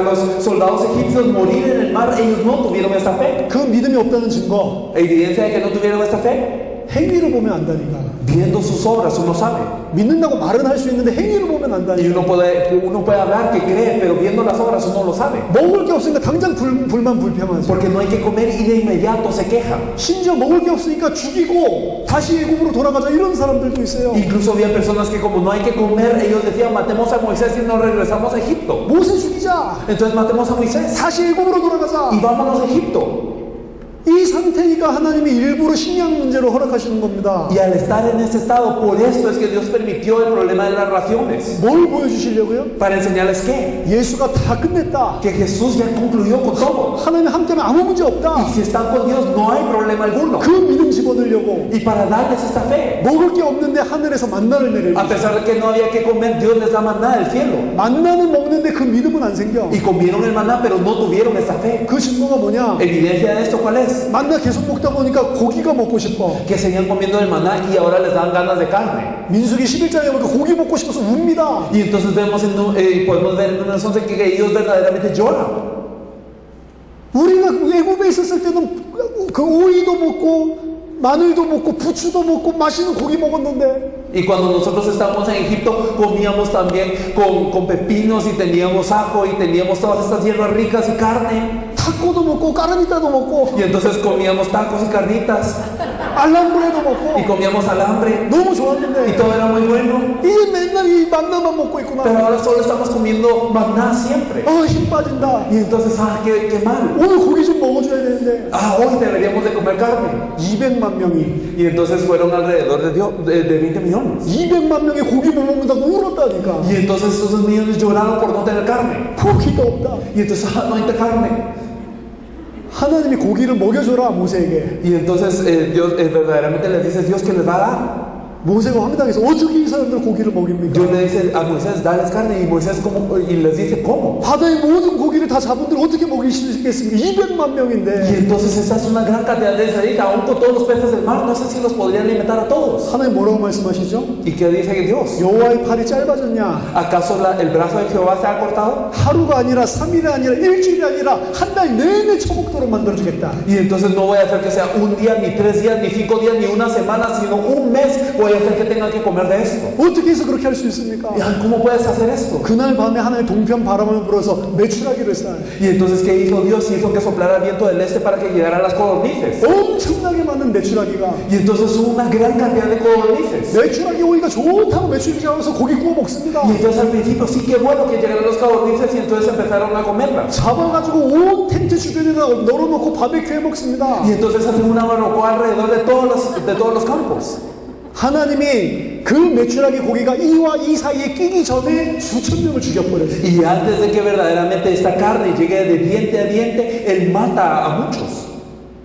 los soldados egipcios morir en el mar, ellos no tuvieron esta fe. 그 믿음이 없다는 증거 Evidencia de que no tuvieron esta fe. 행위를 보면 안다니까. Viendo sus obras uno sabe. 믿는다고 말은 할 수 있는데 행위를 보면 Y 안다니까. uno puede hablar que cree, pero viendo las obras uno lo sabe. 먹을 게 없으니까 당장 불만 불평하지. Porque no hay que comer y de inmediato se quejan. 심지어 먹을 게 없으니까 죽이고 다시 애국으로 돌아가자 이런 사람들도 있어요. Incluso había personas que como no hay que comer, ellos decían matemos a Moisés y nos regresamos a Egipto. 모세 죽이자. Entonces matemos a Moisés 다시 애국으로 돌아가자. y vámonos a Egipto. 이 상태니까 하나님이 일부러 식량 문제로 허락하시는 겁니다. Y al estar en ese estado, por esto es que Dios permitió el problema de las raciones. 뭘 보여주시려고요? Para enseñarles que 예수가 다 끝냈다. Jesús ya concluyó con todo. 하나님 함께하면 아무 문제 Y 없다. si están con Dios, no hay problema alguno. 그 믿음 집어넣으려고 Y para darles esta fe, 먹을 게 없는데 하늘에서 만나를 내려요. a pesar de que no había que comer, Dios les da maná del cielo. 만나는 먹는데 그 믿음은 안 생겨. Y comieron el maná, pero no tuvieron esta fe. 그 증거가 뭐냐? Evidencia de esto, ¿cuál es? vez 만나 계속 먹다 보니까 고기가 먹고 싶어. que seguían comiendo el maná y ahora les dan ganas de carne. 민수기 11장에 보니까 고기 먹고 싶어서 웁니다. Y entonces podemos ver en Números 11 que ellos verdaderamente lloran. 우리가 애굽에 있었을 때는 그 오이도 먹고 마늘도 먹고 부추도 먹고 맛있는 고기 먹었는데 Y cuando nosotros estábamos en Egipto comíamos también con pepinos y teníamos ajo y teníamos todas estas hierbas ricas y carne. 타코도 먹고 까르니타도 먹고 Y entonces comíamos tacos y carnitas 알람브레도 먹고 y comíamos alambre 너무 y 좋았는데 todo era muy bueno. 이게 맨날 이 만나만 먹고 Pero 있구나. ahora solo estamos comiendo maná siempre. 힘 빠진다. Y entonces, qué mal. 오늘 고기 좀 먹어줘야 되는데 Hoy deberíamos de comer carne. 200만 명이 Y entonces fueron alrededor de 20 millones. 200만 명이 고기 못 먹는다고 울었다니까. Y entonces esos millones lloraron por no tener carne. 고기가 없다. Y entonces, no hay carne. 하나님이 고기를 먹여줘라 모세에게. Y entonces Dios verdaderamente les dice Dios que les va a dar. 모세가 황당해서 어떻게 이 사람들 고기를 먹입니까? Dios le dice a Moisés, dales carne. Y Moisés y les dice, ¿cómo? 바다의 모든 고기를 다 잡은 들 어떻게 먹일 수 있겠습니까? 200만 Y 명인데 entonces esa es una gran cantidad de israelitas, aún con todos los peces del mar, no sé si los podrían alimentar a todos. 하나님 뭐라고 말씀하시죠? ¿Y qué dice Dios? 여호와의 팔이 짧아졌냐? ¿Acaso el brazo de Jehová se ha cortado? 하루가 아니라 3일이 아니라 일주일이 아니라 한 달 내내 처먹도록 만들어주겠다. Y entonces no voy a hacer que sea un día, ni 3 días, ni 5 días, ni una semana, sino un mes. Voy a hacer que tengan que comer de esto. 어떻게 해서 그렇게 할 수 있습니까? ¿Cómo puedes hacer esto? 그날 밤에 하나님 동편 바람을 불어서 메추라기를 쏴요. Y entonces, ¿qué hizo Dios? Hizo que soplara viento del este para que llegaran las codornices. 엄청나게 많은 메추라기가. Y entonces hubo una gran cantidad de codornices. 메추라기 오이가 좋다고 메추라기 잡아서 고기 구워 먹습니다. Y entonces al principio sí que bueno que llegaran los codornices y entonces empezaron a comerlas. 잡아가지고 온 텐트 주변에다 널어놓고 바베큐 해 먹습니다. Y entonces hacen una barbacoa alrededor de todos los campos. 하나님이 그 메추라기 고기가 이와 이 사이에 끼기 전에 수천 명을 죽여버렸어요. Y antes de que verdaderamente esta carne llegue de diente a diente, Él mata a muchos.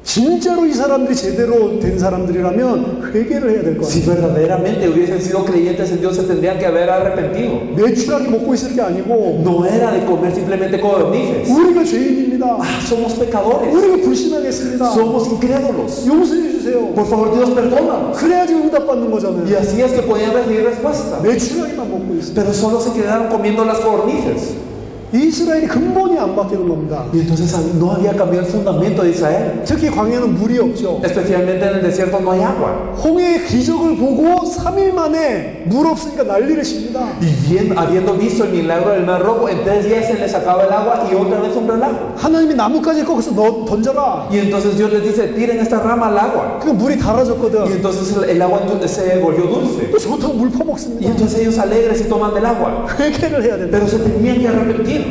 진짜로 이 사람들이 제대로 된 사람들이라면 회개를 해야 될 거예요. Si verdaderamente hubiesen sido creyentes en Dios, se tendrían que haber arrepentido. 메추라기 먹고 있을 게 아니고 No era de comer simplemente codornices. 우리가 죄인입니다. Somos pecadores. 우리가 불신하겠습니다. Somos incrédulos. 용서해 주세요. Por favor, Dios, perdónanos. 그래야지 응답받는 거잖아요. Y así es que podían recibir respuesta. 메추라기만 먹고 있어요. Pero solo se quedaron comiendo las codornices. 이스라엘이 근본이 안 바뀌는 겁니다. Y entonces no había cambiado el fundamento de Israel. 특히 광야는 물이 없죠. Especialmente en el desierto no hay agua. 홍해의 기적을 보고 3일 만에 물 없으니까 난리를 칩니다. Y habiendo visto el milagro del mar rojo, en 3 días se les sacaba el agua y otra vez un relajo. 하나님이 나뭇가지 꺾어서 던져라. Y entonces Dios les dice, tiren esta rama al agua. 그 물이 달아졌거든. Y entonces el agua se volvió dulce. 또 좋다고 물 Y 퍼먹습니다. entonces ellos alegres y toman del agua. 회개를 해야 된다. Pero se tenían que arrepentir.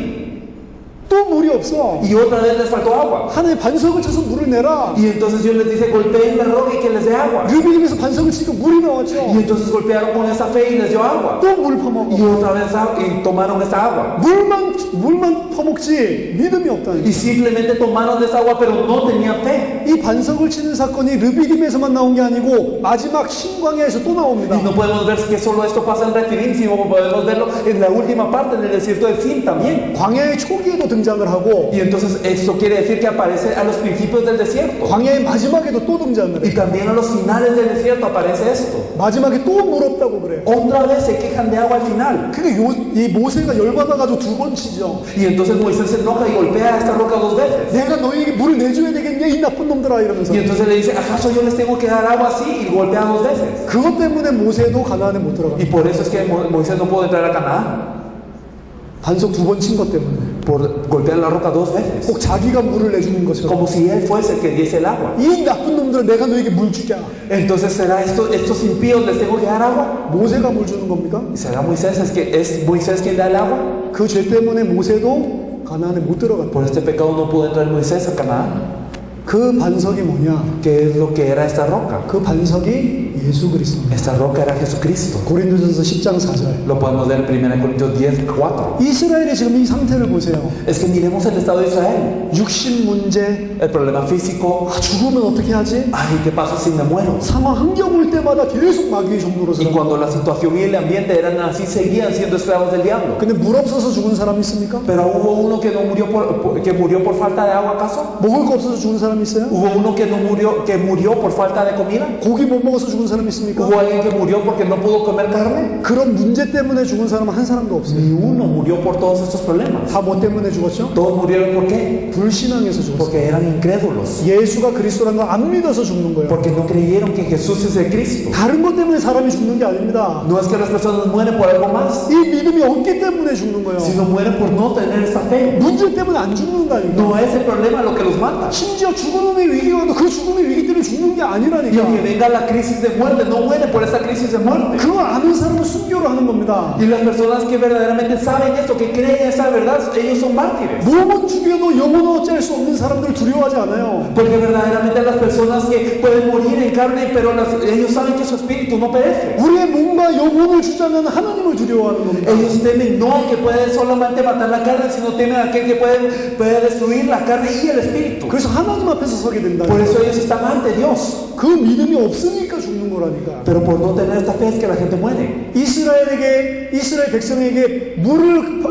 또 물이 없어. Y otra vez les faltó agua. 하나님 반석을 쳐서 물을 내라. Y entonces Dios les dice, golpeen la roca y que les dé agua. 르비딤에서 반석을 치니까 물이 나왔죠. Y entonces golpearon con esa fe y les dio agua. 또 물 퍼먹어. Y otra vez y tomaron esta agua. 물만 퍼먹지 믿음이 없다니. Y simplemente tomaron de esa agua, pero no tenían fe. 이 반석을 치는 사건이 르비딤에서만 나온 게 아니고 마지막 신광야에서 또 나옵니다. Y no podemos ver que solo esto pasa en Refidim, sino podemos verlo en la última parte, en el desierto del Sin también. 광야의 초기에도 등장을 하고 Y entonces esto quiere decir que aparece a los principios del desierto. 광야의 마지막에도 또 등장을 Y 해. también a los finales del desierto aparece esto. 마지막에 또 물 없다고 그래요. Otra vez se quejan de agua al final. 그게 이 모세가 열받아가지고 2번 치죠. Y entonces Moisés se enoja y golpea esta roca 2 veces. 내가 너희에게 물을 내줘야 되겠냐 이 na쁜 놈들아 이러면서. Y entonces le dice, ¿acaso yo les tengo que dar agua así? Y golpea 2 veces. 그것 때문에 모세도 가나안에 못 들어가. Y por eso es que Moisés no pudo entrar a Canaán. 반석 2번 친 것 때문에. Por golpear la roca 2 veces. 꼭 자기가 물을 내주는 것처럼. Como si él fuese el que diese el agua. 이 나쁜 놈들은 내가 너에게 물 주냐. Entonces, ¿será estos impíos les tengo que dar agua? 모세가 물 주는 겁니까? ¿Será Moisés? ¿Es Moisés quien da el agua? 그 죄 때문에 모세도 가나안에 못 들어갔다. Por este pecado no pudo entrar Moisés a Canaán. 그 반석이 뭐냐? ¿Qué es lo que era esta roca? 그 반석이 예수 그리스도입니다. Esta roca era Jesucristo. 고린도전서 10장 4절. Lo podemos ver en 1 Corintios 10:4. 이스라엘의 지금 이 상태를 보세요. Es que miremos el estado de Israel. 육신 문제, El problema físico. 죽으면 어떻게 하지? Ay, ¿qué pasa si me muero? 상황 환경 올 때마다 계속 마귀의 종로로 Y 살아. cuando la situación y el ambiente eran así, seguían siendo esclavos del diablo. 근데 물 없어서 죽은 사람 있습니까? Pero hubo uno que no murió que murió por falta de agua, ¿acaso? 먹을 거 없어서 죽은 사람 사람 있어요? ¿Hubo uno que murió por falta de comida? 고기 못 먹어서 죽은 사람 있습니까? ¿Hubo alguien que murió porque no pudo comer carne? 그런 문제 때문에 죽은 사람은 한 사람도 없어요. Ni uno murió por todos estos problemas. 다 뭐 때문에 죽었죠? Todos murieron ¿por qué? 불신앙에서 죽었어요. Porque eran incrédulos. 예수가 그리스도라는 걸 안 믿어서 죽는 거예요. Porque no creyeron que Jesús es el Cristo. 다른 것 때문에 사람이 죽는 게 아닙니다. No es que las personas mueren por algo más, 이 믿음이 없기 때문에 죽는 거예요. sino mueren por no tener esta fe. 문제 때문에 안 죽는다니까. No es el problema lo que los mata. 심지어 죽음의 위기가 와도 그 죽음의 위기 때문에 죽는 게 Y aunque 아니라니까. venga la crisis de muerte, no mueren por esta crisis de muerte. 그걸 아는 사람은 순교를 하는 겁니다. Y las personas que verdaderamente saben esto, que creen esa verdad, ellos son mártires. 몸은 죽여도 영혼은 어찌할 수 없는 사람들 두려워하지 않아요. Porque verdaderamente las personas que pueden morir en carne, pero ellos saben que su espíritu no perece. 우리의 몸과 영혼을 주자면 하나님을 두려워하는 겁니다. Ellos temen no al que puede solamente matar la carne, sino temen a aquel que puede destruir la carne y el espíritu. 그래서 하나님 앞에서 서게 된다. Por eso ellos están ante Dios. 그 믿음이 없으니까 죽는 거라니까. Pero por no tener esta fe es que la gente muere. 이스라엘 백성에게 물을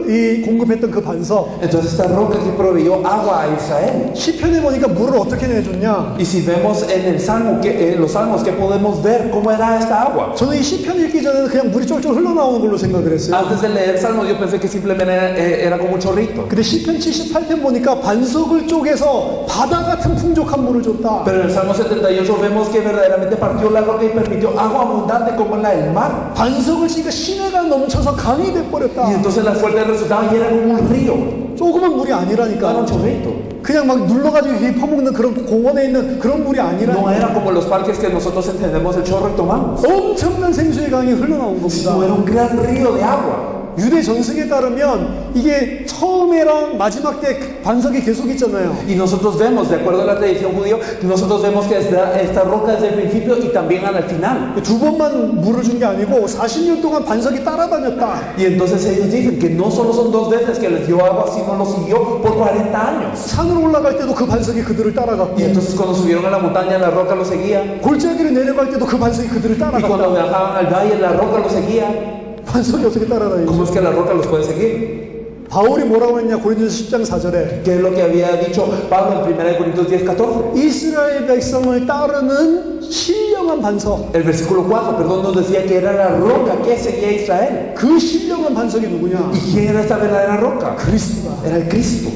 공급했던 그 반석. Entonces esta roca que proveyó agua a Israel. 시편에 보니까 물을 어떻게 내줬냐? Y si vemos en el Salmo, en los Salmos, que podemos ver cómo era esta agua. 저는 이 시편 읽기 전에는 그냥 물이 쫄쫄 흘러나오는 걸로 생각을 했어요. Antes de leer Salmo yo pensé que simplemente era como un chorrito. 근데 시편 78편 보니까 반석을 쪼개서 바다 같은 풍족한 물을 줬다. Pero en el Salmo 78 vemos que verdaderamente partió la roca y permitió agua abundante como la del mar. 반석을 치니까 시내가 넘쳐서 강이 돼버렸다. Y entonces la fuerte resultado y era como un río. 조그만 물이 No era 아니라니까. un chorrito. 그냥 막 눌러가지고 이렇게 퍼먹는 그런 공원에 있는 그런 물이 No 아니라니까. era como los parques que nosotros entendemos el chorro y tomamos. 엄청난 생수의 강이 흘러나온 겁니다. No era un gran río de agua. 유대 전승에 따르면 이게 처음에랑 마지막 때 반석이 계속 있잖아요. Y nosotros vemos, de acuerdo a la tradición judía, nosotros vemos que esta roca desde el principio y también al final. 두 번만 물을 준 게 아니고 40년 동안 반석이 따라다녔다. Y entonces ellos dicen que no solo son 2 veces que les dio agua, sino lo siguió por 40 años. 산으로 올라갈 때도 그 반석이 그들을 따라갔고, Y entonces cuando subieron a la montaña, la roca lo seguía. 골짜기를 내려갈 때도 그 반석이 그들을 Y cuando 따라갔다. bajaban al valle, la roca lo seguía. 반석이 어떻게 따라다니죠? ¿Cómo es que la roca los puede seguir? 바울이 뭐라고 했냐? 고린도서 10장 4절에 ¿Qué es lo que había dicho Pablo en 1 Corintios 10:14? 이스라엘 백성을 따르는 신령한 반석. El versículo 4, perdón, nos decía que era la roca que seguía a Israel. 그 신령한 반석이 누구냐? ¿Y quién era esta verdadera roca? 그리스도다. Era el Cristo.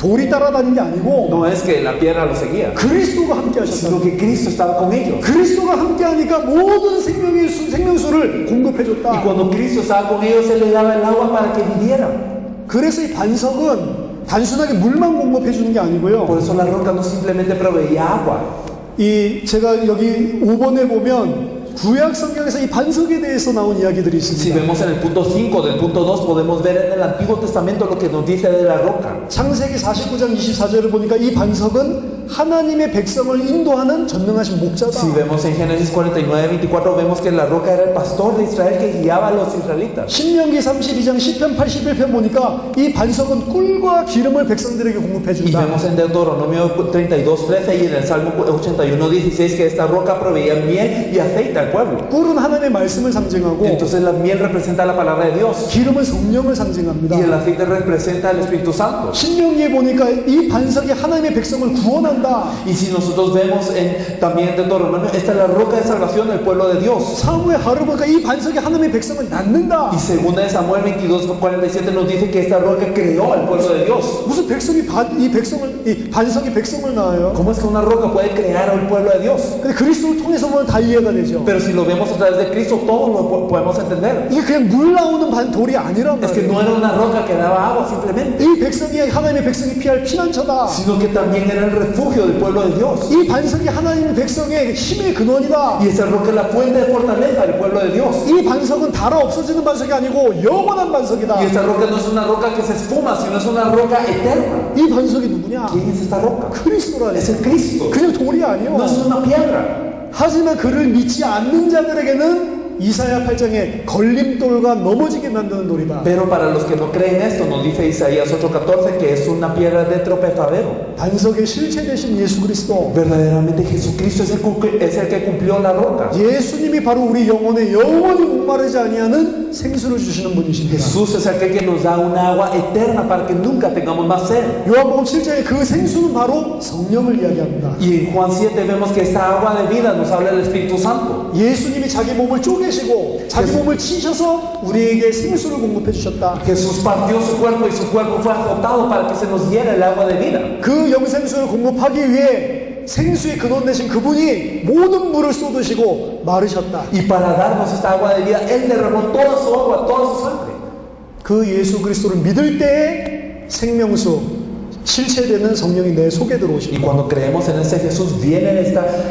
돌이 따라다닌 게 아니고 No es que la piedra lo seguía, 그리스도가 함께 하셨다. sino que Cristo estaba con ellos. 그리스도가 함께 하니까 모든 생명수를 공급해 Y 줬다. cuando Cristo estaba con ellos, Él les daba el agua para que vivieran. 그래서 이 반석은 단순하게 물만 공급해 주는 게 아니고요. Por eso la roca no simplemente proveía agua. 제가 여기 5번에 보면 구약 성경에서 이 반석에 대해서 나온 이야기들이 Si 있습니다. vemos en el punto 5 del punto 2, podemos ver en el Antiguo Testamento lo que nos dice de la roca. 창세기 49장 24절을 보니까 이 반석은 하나님의 백성을 인도하는 전능하신 목자다. Si vemos en Génesis 49:24, vemos que la roca era el pastor de Israel que guiaba a los israelitas. 신명기 32장 10편 81편 보니까 이 반석은 꿀과 기름을 백성들에게 공급해 Y 준다. vemos en Deuteronomio 32:13 y en el Salmo 81:16 que esta roca proveía miel y aceite al pueblo. 꿀은 하나님의 말씀을 상징하고 Entonces la miel representa la palabra de Dios 기름은 성령을 상징합니다. y el aceite representa el Espíritu Santo. 신명기에 보니까 이 반석이 하나님의 백성을 구원한다. Y si nosotros vemos también en Deuteronomio, esta es la roca de salvación del pueblo de Dios. 사무엘 하루 보니까 이 반석이 하나님의 백성을 낳는다. Y según de Samuel 22:47 nos dice que esta roca creó al pueblo de Dios. 무슨 백성이 이 반석이 백성을 낳아요? ¿Cómo es que una roca puede crear al pueblo de Dios? 근데 그리스도를 통해서 보면 다 이해가 되죠. Pero si lo vemos a través de Cristo, todos lo podemos entender. 이게 그냥 물 나오는 돌이 아니란 Es que 말이에요. no era una roca que daba agua simplemente, 이 백성이 하나님의 백성이 피할 피난처다. sino que también era el refugio del pueblo de Dios. 이 반석이 하나님의 백성의 힘의 근원이다. Y esa roca es la fuente de fortaleza del pueblo de Dios. 이 반석은 달아 없어지는 반석이 아니고 영원한 반석이다. Y esta roca no es una roca que se esfuma, sino es una roca eterna. 이 반석이 누구냐? ¿Quién es esta roca? 그리스도라. Es el Cristo. 그냥 돌이 아니요. No es una piedra. 하지만 그를 믿지 않는 자들에게는 이사야 8장에 걸림돌과 넘어지게 만드는 돌이다. Pero para los que no creen esto, nos dice Isaías 8:14 que es una piedra de tropezadero. 반석의 실체 되신 예수 그리스도, Verdaderamente Jesucristo es el que cumplió la roca. 예수님이 바로 우리 영혼에 영원히 목마르지 아니하는 생수를 주시는 분이십니다. Jesús es aquel que nos da un agua eterna para que nunca tengamos más sed. 요한복음 7장에 그 생수는 바로 성령을 이야기합니다. Y en Juan 7 vemos que esta agua de vida nos habla del Espíritu Santo. 예수님이 자기 몸을 쪼개시고 자기 몸을 치셔서 우리에게 생수를 공급해 주셨다. Jesús partió su cuerpo y su cuerpo fue azotado para que se nos diera el agua de vida. 그 영생수를 공급하기 위해 생수의 근원 되신 그분이 모든 물을 쏟으시고 마르셨다. Y para darnos esta agua de vida, Él derramó toda su agua, toda su sangre. 그 예수 그리스도를 믿을 때에 생명수, 실체되는 성령이 내 속에 Y 들어오십니다. cuando creemos en ese Jesús, viene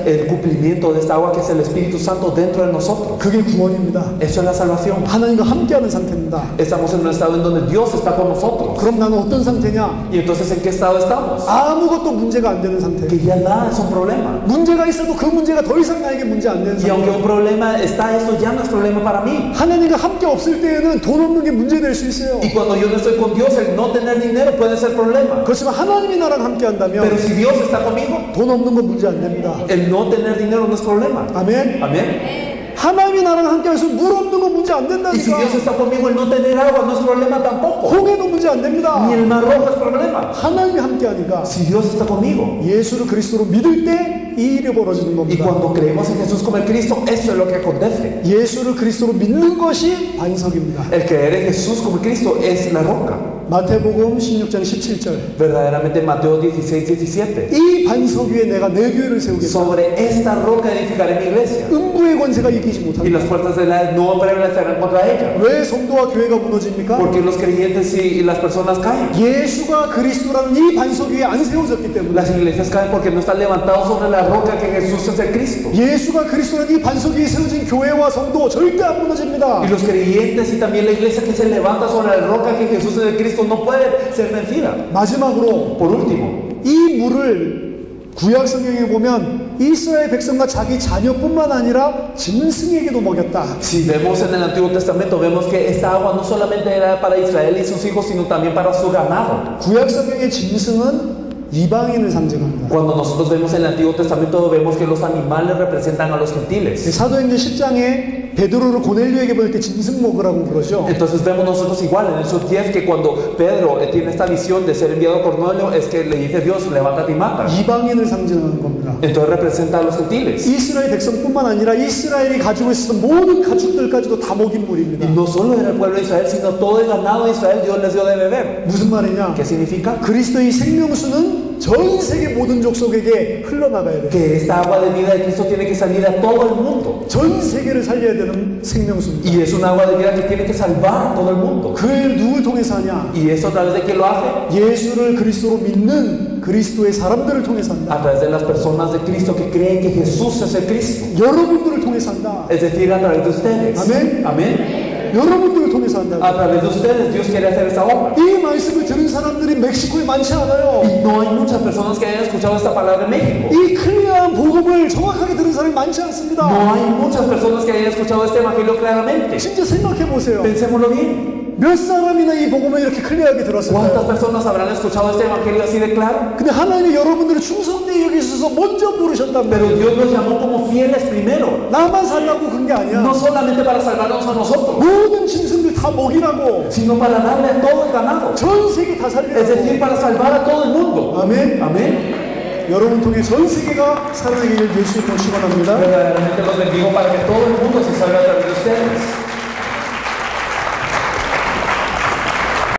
el cumplimiento de esta agua que es el Espíritu Santo dentro de nosotros. 그게 구원입니다. Eso es la salvación. 하나님과 함께하는 상태입니다. Estamos en un estado en donde Dios está con nosotros. 그럼 나는 어떤 상태냐? Y entonces, ¿en qué estado estamos? 아무것도 문제가 안 되는 상태. Que ya nada es un problema. 문제가 있어도 그 문제가 더 이상 나에게 문제 안 되는 Y aunque 상태. un problema está, eso ya no es problema para mí. 하나님과 함께 없을 때에는 돈 없는 게 문제 될 수 있어요. Y cuando yo no estoy con Dios, el no tener dinero puede ser problema. 그렇지만 하나님이 나랑 함께 한다면 Pero si Dios está conmigo, 돈 없는 건 문제 안 됩니다. el no tener dinero no es problema. 아멘. Amén. 하나님이 나랑 함께 해서 물 없는 건 문제 안 Y si 된다니까. Dios está conmigo, el no tener agua no es problema tampoco. 홍해도 문제 안 됩니다. Ni el mar rojo es problema. 하나님이 함께 하니까 Si Dios está conmigo. 예수를 그리스도로 믿을 때 이 일이 벌어지는 Y 겁니다. cuando creemos en Jesús como el Cristo, eso es lo que acontece. 예수를 그리스도로 믿는 것이 반석입니다. El creer en Jesús como el Cristo es la roca. 마태복음 16장 17절. Verdaderamente Mateo 16:17. 이 반석 위에 내가 내 교회를 세우겠다. Sobre esta roca edificaré mi iglesia. 음부의 권세가 이기지 Y 못한다. las puertas de la no prevalecerán contra ella. 왜 성도와 교회가 무너집니까? Porque los creyentes y las personas caen. 예수가 그리스도라는 이 반석 위에 안 세워졌기 때문에. Las iglesias caen porque no están levantados sobre la roca que Jesús es el Cristo. 예수가 그리스도라는 이 반석 위에 세워진 교회와 성도 절대 안 무너집니다. Y los creyentes y también la iglesia que se levanta sobre la roca que Jesús es el Cristo no puede ser vencida. 마지막으로 Por último, 이 물을 구약 성경에 보면 이스라엘 백성과 자기 자녀뿐만 아니라 짐승에게도 먹였다. si vemos en el Antiguo Testamento, vemos que esta agua no solamente era para Israel y sus hijos, sino también para su ganado. 구약 성경의 짐승은 이방인을 상징합니다. Cuando nosotros vemos en el Antiguo Testamento, vemos que los animales representan a los gentiles. 사도행전 10장에 베드로를 고넬료에게 보낼 때 짐승 먹으라고 그러죠. Entonces vemos nosotros igual en esos 10 que cuando Pedro tiene esta visión de ser enviado a Cornelio, es que le dice Dios, levántate y mata. 이방인을 상징하는 겁니다. Entonces representa a los gentiles. 이스라엘 백성뿐만 아니라 이스라엘이 가지고 있었던 모든 가축들까지도 다 먹인 물입니다. Y no solo era el pueblo de Israel, sino todo el ganado de Israel Dios les dio de beber. 무슨 말이냐? ¿Qué significa? 그리스도의 생명수는 전 세계 모든 족속에게 흘러나가야 돼요. Que esta agua de vida de Cristo tiene que salir a todo el mundo. 전 세계를 살려야 되는 생명수입니다. Y es un agua de vida que tiene que salvar a todo el mundo. 그 일을 누굴 통해서 하냐? ¿Y eso a través de quién lo hace? 예수를 그리스도로 믿는 그리스도의 사람들을 통해서 한다. A través de las personas de Cristo que creen que Jesús es el Cristo. 여러분들을 통해서 한다. Es decir, a través de ustedes. Amén. Amén. 여러분들을 통해서 한다. A través de ustedes Dios quiere hacer esta obra. 이 말씀을 들은 사람들이 멕시코에 많지 않아요. Y no hay muchas personas que hayan escuchado esta palabra en México. 이 클리어한 복음을 정확하게 들은 사람이 많지 않습니다. No hay muchas personas que hayan escuchado este evangelio claramente. 진짜 생각해 보세요. Pensémoslo bien. 몇 사람이나 이 복음을 이렇게 클리어하게 ¿Cuántas 들었을까요? personas habrán escuchado este evangelio así de claro? 근데 하나님이 여러분들을 충성되게 여기셔서 먼저 부르셨단 Pero 말이에요. Dios nos llamó como fieles primero. 나만 살라고 그런 게 아니야. No solamente para salvarnos a nosotros, 모든 짐승들 다 먹이라고. sino para darle a todo el ganado. 전 세계 다 Es decir, 살리라고. para salvar a todo el mundo. 아멘. Amén. 여러분 통해 전 세계가 살아나기를 예수 이름으로 축원합니다. Verdaderamente los